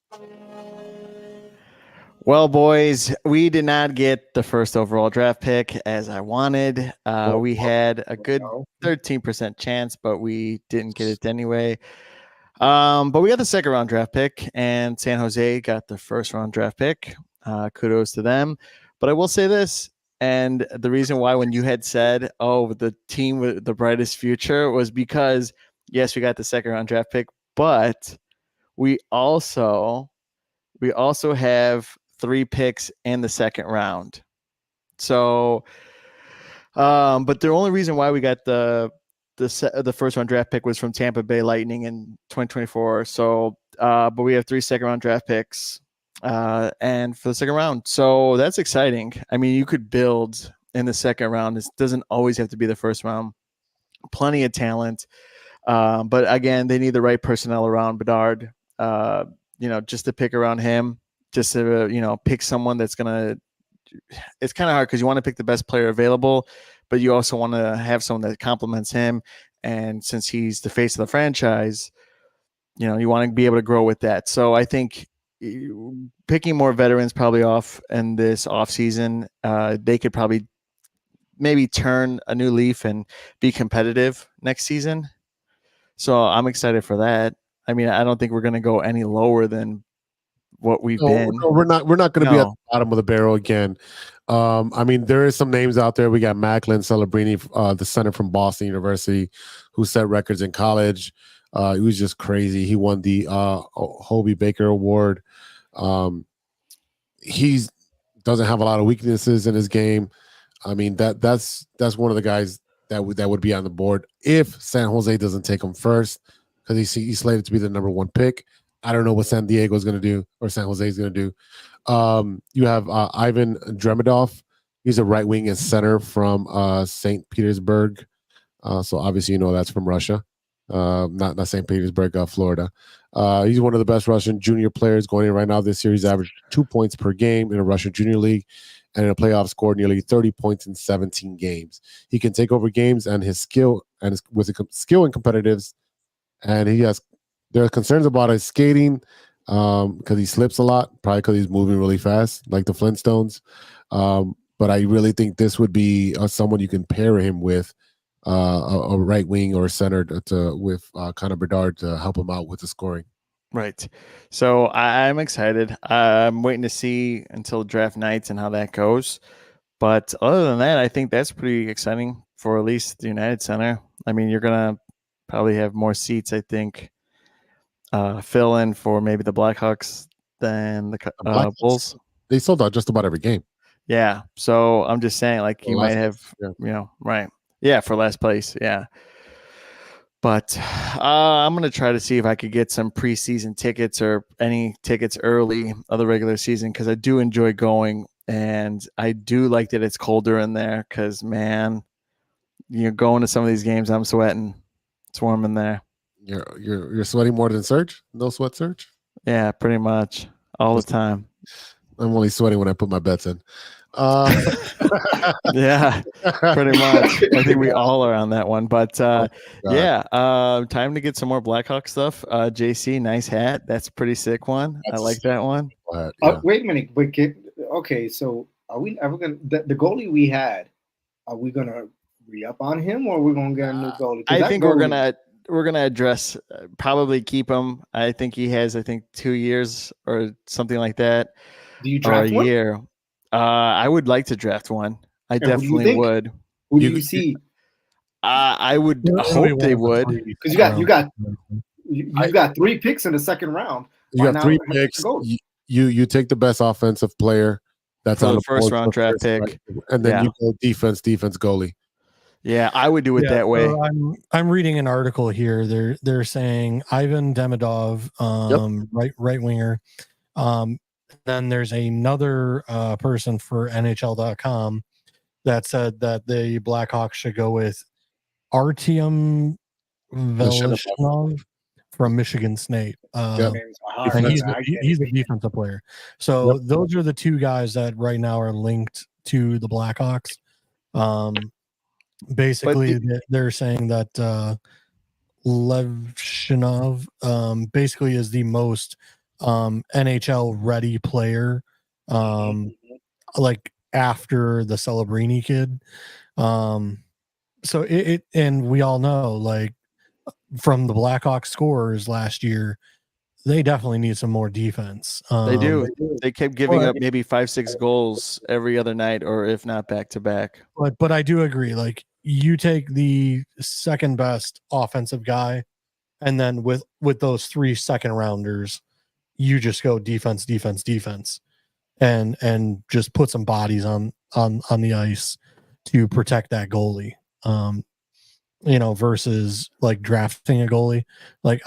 Well, boys, we did not get the first overall draft pick as I wanted. We had a good 13% chance, but we didn't get it anyway. But we got the second round draft pick, and San Jose got the first round draft pick. Kudos to them. But I will say this, and the reason why when you had said, oh, the team with the brightest future was because, yes, we got the second round draft pick, but we also have 3 picks in the second round. So, but the only reason why we got the first round draft pick was from Tampa Bay Lightning in 2024. So, but we have 3 second round draft picks, and for the second round. So that's exciting. I mean, you could build in the second round. It doesn't always have to be the first round. Plenty of talent. But again, they need the right personnel around Bedard, just to pick around him, just to, pick someone that's going to, it's kind of hard because you want to pick the best player available, but you also want to have someone that complements him. And since he's the face of the franchise, you want to be able to grow with that. So I think picking more veterans probably off in this offseason, they could probably maybe turn a new leaf and be competitive next season. So I'm excited for that. I mean, I don't think we're going to go any lower than what we've been. No, we're not going to be at the bottom of the barrel again. I mean, there is some names out there. We got Macklin Celebrini, the center from Boston University, who set records in college. He was just crazy. He won the Hobie Baker Award. He doesn't have a lot of weaknesses in his game. I mean, that's one of the guys that would be on the board if San Jose doesn't take him first, because he's slated to be the number 1 pick. I don't know what San Diego is going to do or San Jose is going to do. You have Ivan Dremidov. He's a right wing and center from St. Petersburg. So obviously, that's from Russia, not St. Petersburg, Florida. He's one of the best Russian junior players going in right now. This year, he's averaged 2 points per game in a Russian junior league, and in a playoff scored nearly 30 points in 17 games. He can take over games, and his skill and skill and competitiveness. And there are concerns about his skating because he slips a lot, probably because he's moving really fast, like the Flintstones. But I really think this would be someone you can pair him with, a right wing or a center with Connor Bedard to help him out with the scoring. Right. So I'm excited. I'm waiting to see until draft nights and how that goes. But other than that, I think that's pretty exciting for at least the United Center. I mean, you're going to probably have more seats, I think, fill in for maybe the Blackhawks than the Bulls. They sold out just about every game. Yeah. So I'm just saying, like, you might have, right. Yeah, for last place. Yeah. But I'm going to try to see if I could get some preseason tickets or any tickets early of the regular season, because I do enjoy going, and I do like that it's colder in there because, man, you're going to some of these games, I'm sweating. It's warm in there. You're sweating more than Serge? No sweat Serge? Yeah, pretty much all the time. I'm only sweating when I put my bets in. Yeah, pretty much. I think we all are on that one. But time to get some more Blackhawk stuff. JC, nice hat. That's a pretty sick one. I like that one. Wait a minute. Okay, so are we ever going to the goalie we had? Are we going to re-up on him, or are we going to get a new goalie? I think we're gonna address, probably keep him. I think he has 2 years or something like that. Do you draft one? A year? I would like to draft one. I definitely would. Who do you see? I would hope they would, because you got 3 picks in the second round. You got 3 picks. You take the best offensive player that's for on the first round draft pick, right? And then you go defense goalie. Yeah, I would do it that way. So I'm reading an article here. They're saying Ivan Demidov, right winger. Then there's another person for NHL.com that said that the Blackhawks should go with Artyom Veloshinov from Michigan State. Yep. And he's a defensive player. So those are the two guys that right now are linked to the Blackhawks. Basically, they're saying that Levshinov basically is the most NHL ready player, like after the Celebrini kid. So it and we all know, like from the Blackhawks scorers last year, they definitely need some more defense. They do. They kept giving up maybe 5-6 goals every other night, or if not back to back. But I do agree. Like you take the second best offensive guy, and then with those 3 second rounders, you just go defense, and just put some bodies on the ice to protect that goalie. Versus like drafting a goalie. Like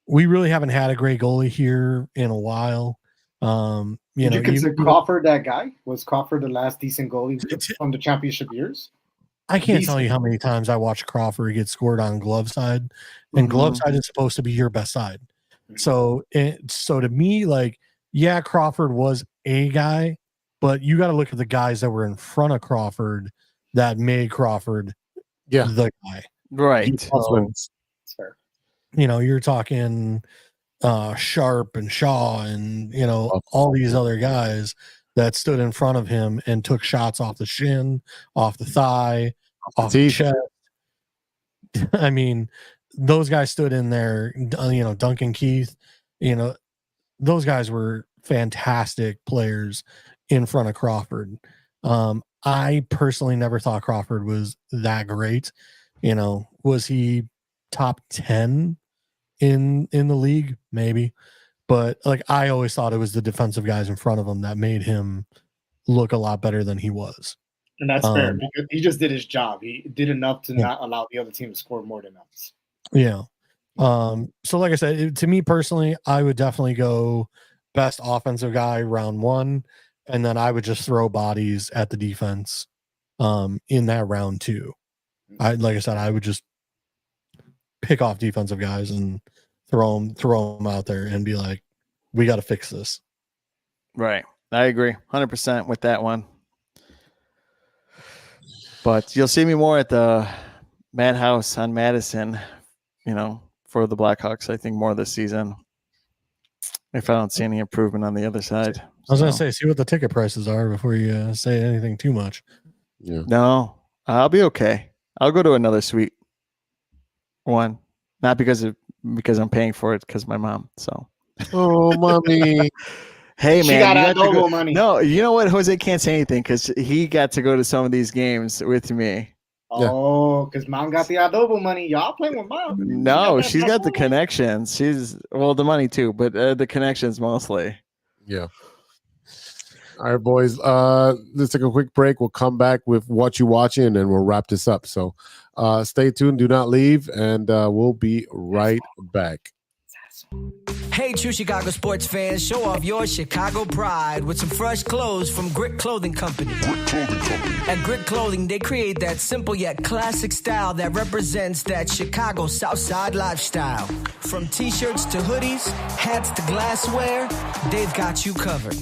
we really haven't had a great goalie here in a while. Did you consider Crawford that guy? Was Crawford the last decent goalie from the championship years? I can't tell you how many times I watched Crawford get scored on glove side, and glove side is supposed to be your best side. So to me, like, yeah, Crawford was a guy, but you got to look at the guys that were in front of Crawford that made Crawford the guy. Right. That's fair. You're talking Sharp and Shaw and, all these other guys that stood in front of him and took shots off the shin, off the thigh, off the chest. I mean, those guys stood in there, Duncan Keith, those guys were fantastic players in front of Crawford. I personally never thought Crawford was that great. Was he top 10 in the league? Maybe. But like, I always thought it was the defensive guys in front of him that made him look a lot better than he was. And that's fair, because he just did his job. He did enough to not allow the other team to score more than us. Yeah. So like I said, to me personally, I would definitely go best offensive guy round 1, and then I would just throw bodies at the defense in that round 2. Like I said, I would just pick off defensive guys and throw them out there and be like, we got to fix this. Right. I agree 100% with that one. But you'll see me more at the Madhouse on Madison, for the Blackhawks, I think, more this season, if I don't see any improvement on the other side. I was going to say, see what the ticket prices are before you say anything too much. Yeah. No, I'll be okay. I'll go to another suite one, not because I'm paying for it, because my mom. So, oh, mommy. Hey, She man, got adobo money. No, you know what? Jose can't say anything because he got to go to some of these games with me. Oh, because mom got the adobo money. Y'all playing with mom. No, she's got the connections. The money too, but the connections mostly. Yeah. All right, boys. Let's take a quick break. We'll come back with what you're watching, and then we'll wrap this up. So stay tuned. Do not leave, and we'll be right back. Hey, true Chicago sports fans, show off your Chicago pride with some fresh clothes from Grit Clothing Company. At Grit Clothing, they create that simple yet classic style that represents that Chicago Southside lifestyle. From t-shirts to hoodies, hats to glassware, they've got you covered.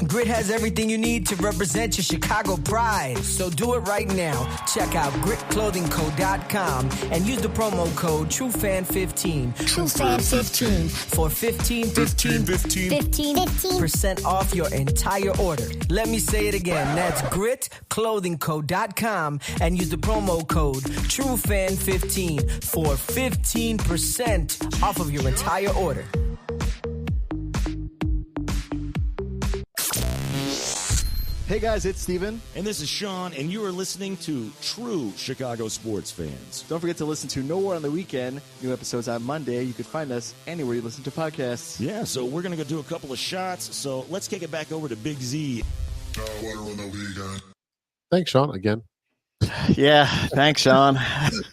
Grit has everything you need to represent your Chicago pride, so do it right now. Check out gritclothingco.com and use the promo code TrueFan15. TrueFan15. For 15% off your entire order. Let me say it again. That's gritclothingco.com and use the promo code TrueFan15 for 15% off of your entire order. Hey guys, it's Steven. And this is Sean, and you are listening to True Chicago Sports Fans. Don't forget to listen to Nowhere on the Weekend. New episodes on Monday. You can find us anywhere you listen to podcasts. Yeah, so we're going to go do a couple of shots. So let's kick it back over to Big Z. Thanks, Sean, again. Yeah, thanks, Sean.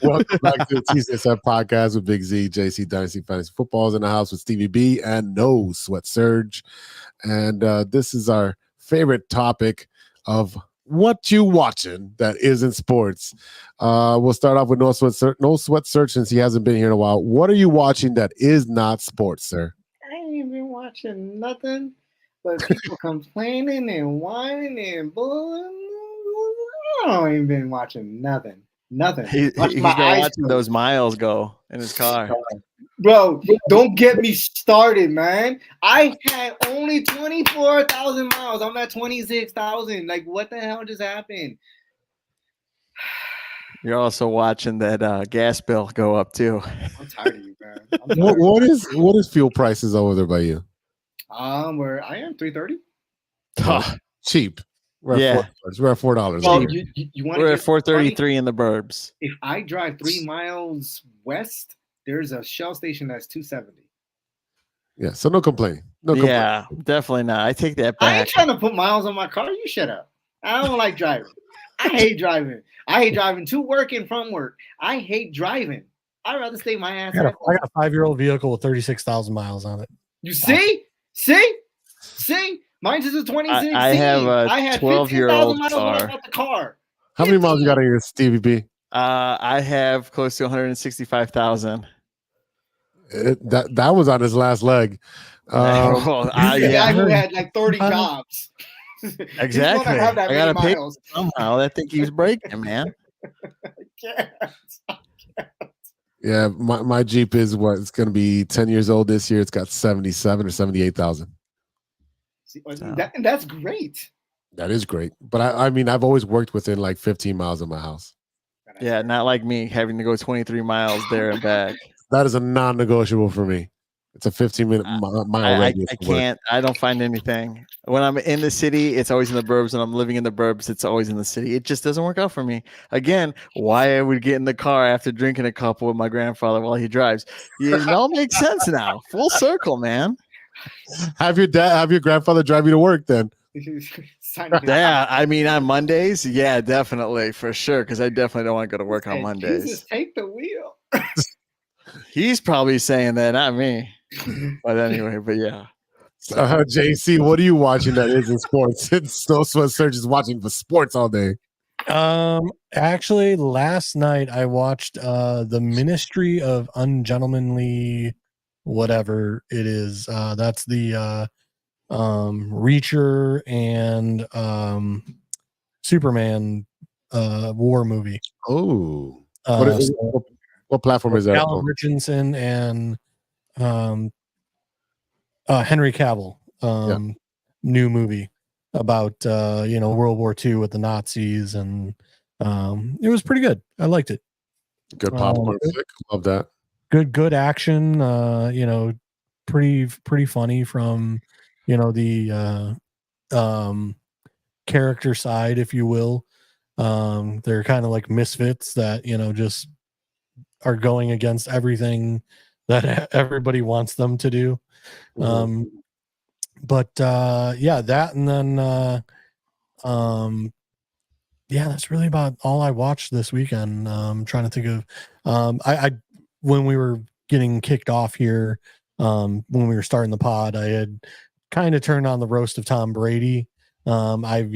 Welcome back to the TCSF podcast with Big Z, JC Dynasty Fantasy Football's in the house with Stevie-B and No Sweat Surge. And this is our favorite topic of what you watching that isn't sports? We'll start off with No Sweat Search since he hasn't been here in a while. What are you watching that is not sports, sir? I ain't even been watching nothing but people complaining and whining and bull. I don't even been watching nothing. He's been watching those miles go in his car. Bro, don't get me started, man. I had only 24,000 miles. I'm at 26,000. Like, what the hell just happened? You're also watching that gas bill go up too. I'm tired of you, man. What is fuel prices over there by you? Where I am, $3.30. Cheap. We're at $4. Well, you want We're at $4.33 in the burbs. If I drive 3 miles west, there's a Shell station that's $2.70. Yeah, so no complaining. Yeah, definitely not. I take that back. I ain't trying to put miles on my car. You shut up. I don't like driving. I hate driving. I hate driving to work and from work. I hate driving. I'd rather stay my ass. I got a 5-year-old vehicle with 36,000 miles on it. You see? Mine's just a 2016. I have a I had 12-year-old 15,000 miles when I car. bought the car. How many miles you got on your Stevie-B? I have close to 165,000. That was on his last leg. The guy who had like 30 jobs. Exactly. I gotta pay somehow. That thing keeps breaking, man. Yeah, my Jeep is what? It's going to be 10 years old this year. It's got 77 or 78,000. That's great. That is great. But I mean, I've always worked within like 15 miles of my house. Yeah, not like me having to go 23 miles there and back. That is a non-negotiable for me. It's a 15-minute mile radius. I can't. I don't find anything. When I'm in the city, it's always in the burbs. When I'm living in the burbs, it's always in the city. It just doesn't work out for me. Again, why I would get in the car after drinking a couple with my grandfather while he drives. It all makes sense now. Full circle, man. Have your grandfather drive you to work then. Yeah, I mean on Mondays, yeah, definitely for sure. Because I definitely don't want to go to work on Mondays. Jesus, take the wheel. He's probably saying that, not me. But anyway, but yeah. JC, what are you watching that isn't sports? Since No Sweat Search is watching for sports all day. Actually, last night I watched the Ministry of Ungentlemanly, whatever it is. That's the Reacher and Superman war movie. Oh, what platform is that? Alan Richardson and Henry Cavill. New movie about World War II with the Nazis, and it was pretty good. I liked it. Good popcorn flick. Love that. Good action. Pretty funny from the character side, if you will. They're kind of like misfits that just are going against everything that everybody wants them to do. But that, and then that's really about all I watched this weekend. I'm trying to think of I when we were getting kicked off here, when we were starting the pod, I had kind of turned on the roast of Tom Brady. I've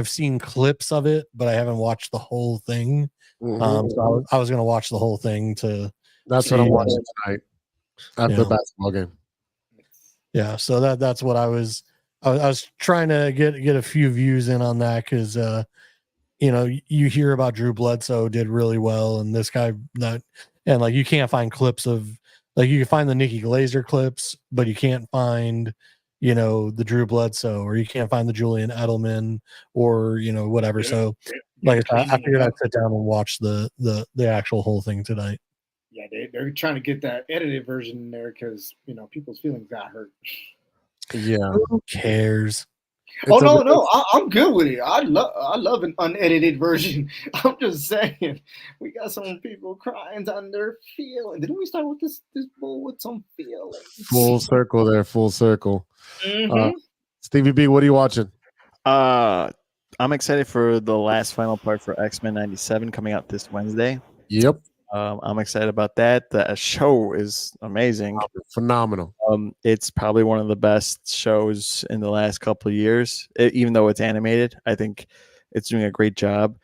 seen clips of it, but I haven't watched the whole thing. So I was going to watch the whole thing That's what I'm watching tonight after the basketball game. Yeah, so that's what I was trying to get a few views in on that, because you hear about Drew Bledsoe did really well, and this guy and like you can't find clips of, like, you can find the Nikki Glazer clips, but you can't find the Drew Bledsoe, or you can't find the Julian Edelman, or whatever. So like I figured I'd sit down and watch the actual whole thing tonight. Yeah, they're trying to get that edited version in there because people's feelings got hurt. Yeah, who cares? No, I'm good with it. I love an unedited version. I'm just saying, we got some people crying on their feelings. Didn't we start with this bull with some feelings? Full circle there, full circle. Mm-hmm. Stevie B, what are you watching? I'm excited for the last final part for X-Men 97 coming out this Wednesday. Yep. I'm excited about that. The show is amazing. Phenomenal. It's probably one of the best shows in the last couple of years, even though it's animated. I think It's doing a great job.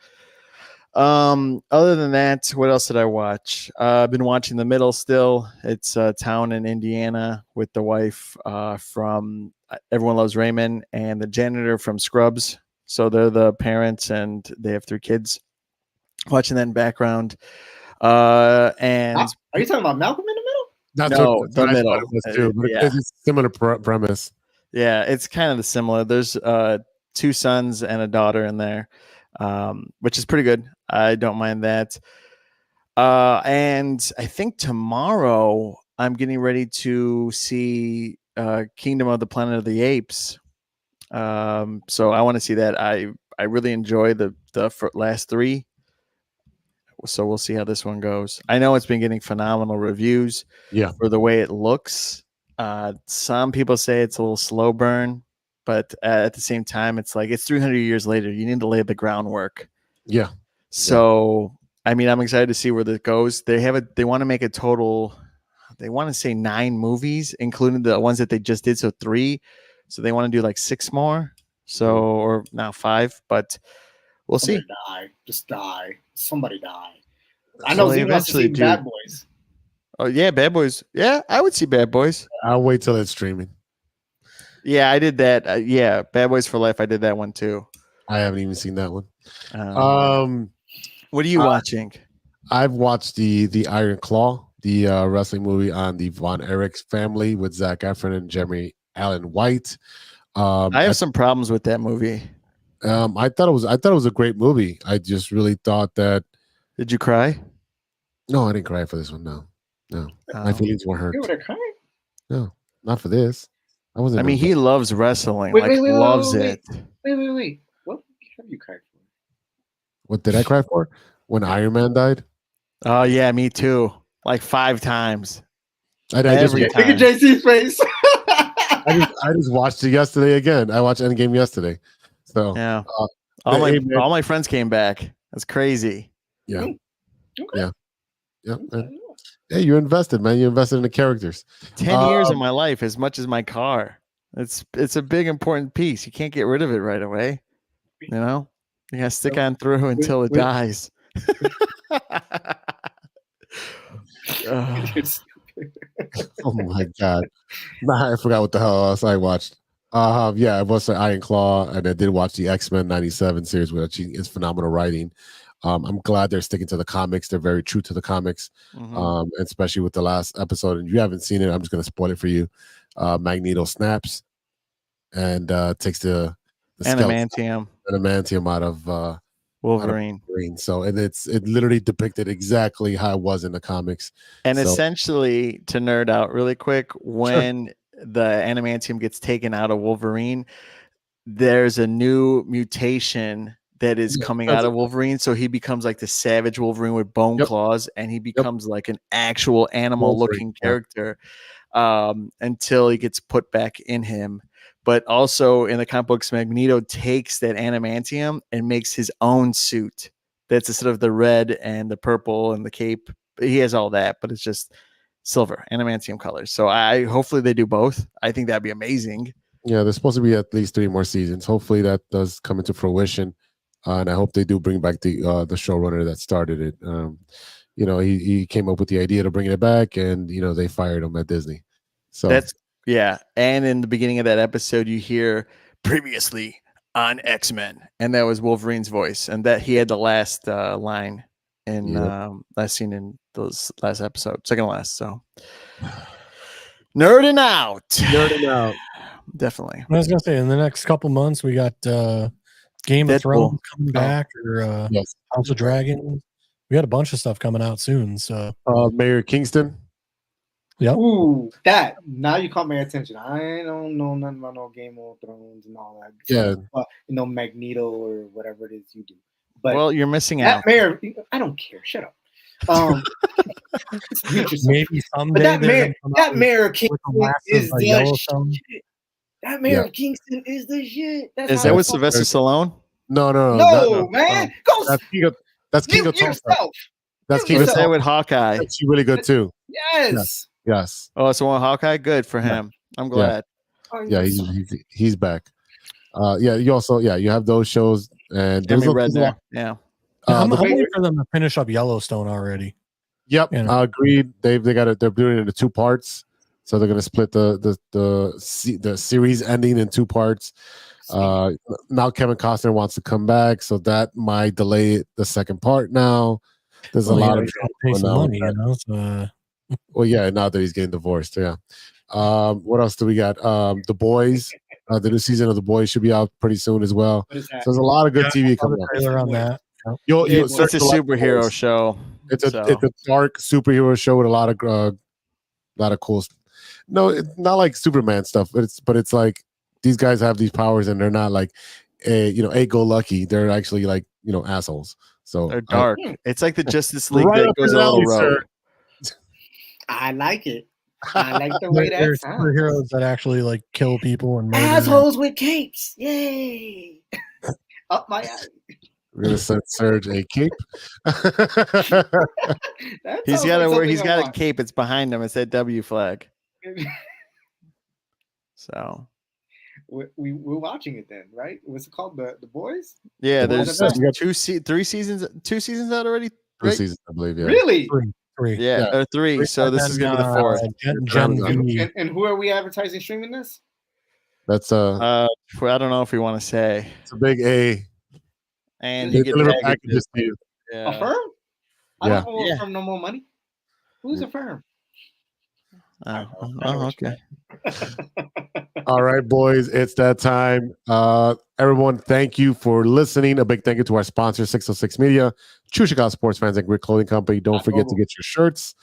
Other than that, what else did I watch? I've been watching The Middle still. It's a town in Indiana with the wife from Everyone Loves Raymond and the janitor from Scrubs. So they're the parents and they have 3 kids. Watching that in background. And are you talking about Malcolm in the Middle? That's no, what The Middle. it was too, but Yeah. it's a similar premise. Yeah, it's kind of the similar. There's 2 sons and a daughter in there, which is pretty good. I don't mind that. And I think tomorrow I'm getting ready to see Kingdom of the Planet of the Apes. So I want to see that. I really enjoy the last 3. So we'll see how this one goes. I know it's been getting phenomenal reviews for the way it looks. Some people say it's a little slow burn, but at the same time, it's like it's 300 years later. You need to lay the groundwork. Yeah. So, I mean, I'm excited to see where this goes. They want to make a total, they want to say 9 movies, including the ones that they just did. So 3. So they want to do like 6 more. So, or now 5, but we'll see. Die. Just die. Somebody die. I know they Zeke wants to see eventually Bad Boys. Oh yeah, Bad Boys. Yeah, I would see Bad Boys. I'll wait till it's streaming. Yeah, I did that. Yeah, Bad Boys for Life. I did that one too. I haven't even seen that one. What are you watching? I've watched the Iron Claw, the wrestling movie on the Von Erichs family with Zac Efron and Jeremy Allen White. I have some problems with that movie. I thought it was a great movie. I just really thought that. Did you cry? No, I didn't cry for this one. No. My feelings weren't hurt. You would have cried? No, not for this. I wasn't. I mean, he loves wrestling. Wait, loves it. Wait. What have you cried for? What did I cry for? When Iron Man died? Oh yeah, me too. Like 5 times. Every time. Look at JC's face. I just watched it yesterday again. I watched Endgame yesterday. So yeah, all my friends came back. That's crazy. Yeah. Okay. Yeah. Hey, you're invested, man. You invested in the characters. 10 years of my life, as much as my car. It's a big important piece. You can't get rid of it right away. You know, you gotta stick on through until it dies. Oh my god! Nah, I forgot what the hell else I watched. Yeah, I watched the Iron Claw, and I did watch the X-Men '97 series, which is phenomenal writing. I'm glad they're sticking to the comics. They're very true to the comics, especially with the last episode. And if you haven't seen it, I'm just going to spoil it for you. Magneto snaps and takes the adamantium out of Wolverine. So, and it literally depicted exactly how it was in the comics. And essentially, to nerd out really quick, when the adamantium gets taken out of Wolverine, there's a new mutation that is coming out of Wolverine. So he becomes like the savage Wolverine with bone claws, and he becomes like an actual animal looking character until he gets put back in him. But also in the comic books, Magneto takes that adamantium and makes his own suit. That's sort of the red and the purple and the cape. He has all that, but it's just silver, adamantium colors. So hopefully they do both. I think that'd be amazing. Yeah, there's supposed to be at least 3 more seasons. Hopefully that does come into fruition. And I hope they do bring back the showrunner that started it. He came up with the idea to bring it back, and they fired him at Disney. So and in the beginning of that episode, you hear previously on X-Men, and that was Wolverine's voice, and that he had the last line in last scene in those last episode, second to last. So nerding out, definitely. I was gonna say in the next couple months we got Game of Thrones coming back, or House of Dragon. We got a bunch of stuff coming out soon. So Mayor Kingston. Yeah. Ooh, that now you caught my attention. I don't know nothing about no Game of Thrones and all that. Yeah. Magneto or whatever it is you do. But well, you're missing out. Mayor, I don't care. Shut up. Maybe someday. That Mayor Kingston is the shit. That Mayor Kingston is the shit. Is that with Sylvester Stallone? No, man. That's King of yourself. That's King of Thrones with Hawkeye. That's really good too. Yes. Oh, so on Hawkeye, good for him. I'm glad. Yeah, he's back. You have those shows. And Jeremy there's Redner. Yeah. I'm the waiting for them to finish up Yellowstone already. Yep, You know. I agreed. They're doing it into 2 parts, so they're gonna split the series ending in 2 parts. Now Kevin Costner wants to come back, so that might delay the second part. Now there's a lot of pay going some on with money, that. you know. So, Well, yeah, now that he's getting divorced, yeah. What else do we got? The Boys. The new season of The Boys should be out pretty soon as well. What is So that? there's a lot of good Yeah, TV I saw coming the up. trailer on that. It's a superhero show. It's so. a dark superhero show with a lot of cool. No, it's not like Superman stuff, but it's like these guys have these powers and they're not like go lucky. They're actually like assholes. So They're dark. It's like the Justice League Right that up goes a your little alley, rogue. I like it. I like the way that There's sounds. superheroes that actually like kill people and murder. Assholes with capes. Yay. Up my alley. We're gonna send Serge a cape. He's got a cape. It's behind him. It's that W flag. So we're watching it then, right? What's it called? The Boys? yeah, The there's Boys? 3 seasons. 2 seasons out already. 2 Right? seasons, I believe. Yeah. Really? Three. Yeah, or 3. So this is gonna be the 4th. Gen V. And who are we advertising streaming this? That's I don't know if we want to say. it's a big A. And They you get deliver packages. packages to you. Yeah. A firm? I Yeah. don't owe a firm no more money. Who's a firm? Okay. All right, boys, it's that time. Everyone, thank you for listening. A big thank you to our sponsor, 606 Media, True Chicago Sports Fans, and Grit Clothing Company. Don't forget to get your shirts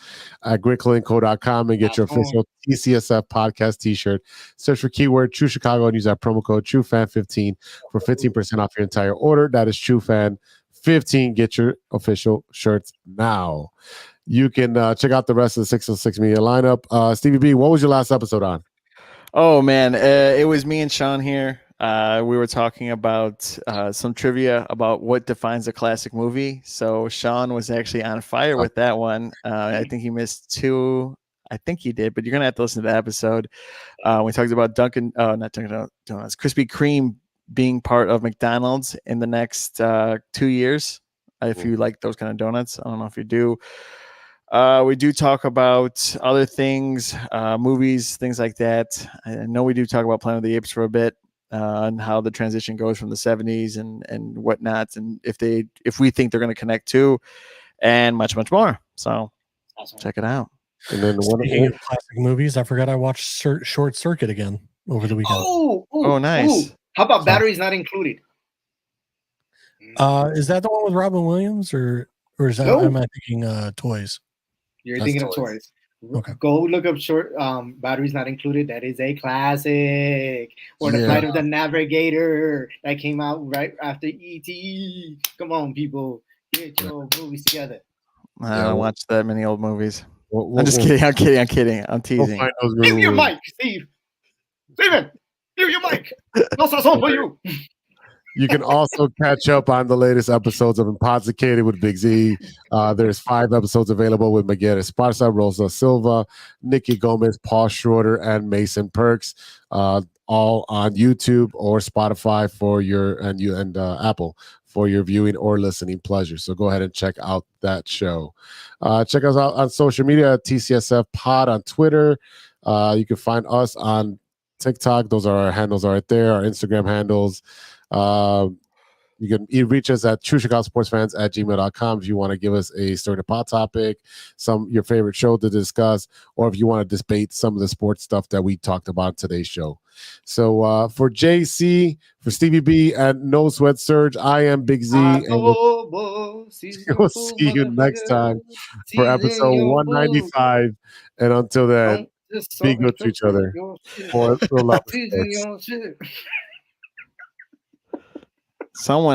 at gritclothingco.com and get your official TCSF podcast t-shirt. Search for keyword True Chicago and use our promo code TrueFan15 for 15% off your entire order. That is TrueFan15. Get your official shirts now. You can check out the rest of the 606 Media lineup. Stevie B, what was your last episode on? Oh man, it was me and Sean here. We were talking about some trivia about what defines a classic movie. So Sean was actually on fire with that one. I think he missed 2. I think he did, but you're gonna have to listen to the episode. We talked about not Dunkin' Donuts, Krispy Kreme being part of McDonald's in the next 2 years. If you like those kind of donuts, I don't know if you do. We do talk about other things, movies, things like that. I know we do talk about Planet of the Apes for a bit, and how the transition goes from the 70s and whatnot, and if we think they're going to connect to, and much more. So check it out. And then Speaking of classic movies, I forgot I watched Short Circuit again over the weekend. Oh, nice. How about Batteries Not Included? Is that the one with Robin Williams, or is that am I thinking Toys? You're That's thinking of Toys. Toys. Okay. Go look up Short Batteries Not Included. That is a classic. Or The Flight of the Navigator that came out right after E.T. Come on, people. Get your movies together. I don't watch that many old movies. We'll, I'm just kidding. I'm kidding. I'm teasing. Mute your mic, Steve. Steven, mute your mic. No sazon for you. You can also catch up on the latest episodes of Intoxicated with Big Z. There's 5 episodes available with Miguel Esparza, Rosa Silva, Nikki Gomez, Paul Schroeder, and Mason Perks, all on YouTube or Spotify for your and Apple for your viewing or listening pleasure. So go ahead and check out that show. Check us out on social media at TCSF Pod on Twitter. You can find us on TikTok. Those are our handles right there. Our Instagram handles. You can reach us at truechicagosportsfans@gmail.com if you want to give us a story to pot topic, your favorite show to discuss, or if you want to debate some of the sports stuff that we talked about in today's show. So for JC, for Stevie B, and No Sweat Surge, I am Big Z, and we'll see you next time for episode 195. And until then, be good to each other. For the love of sports. Someone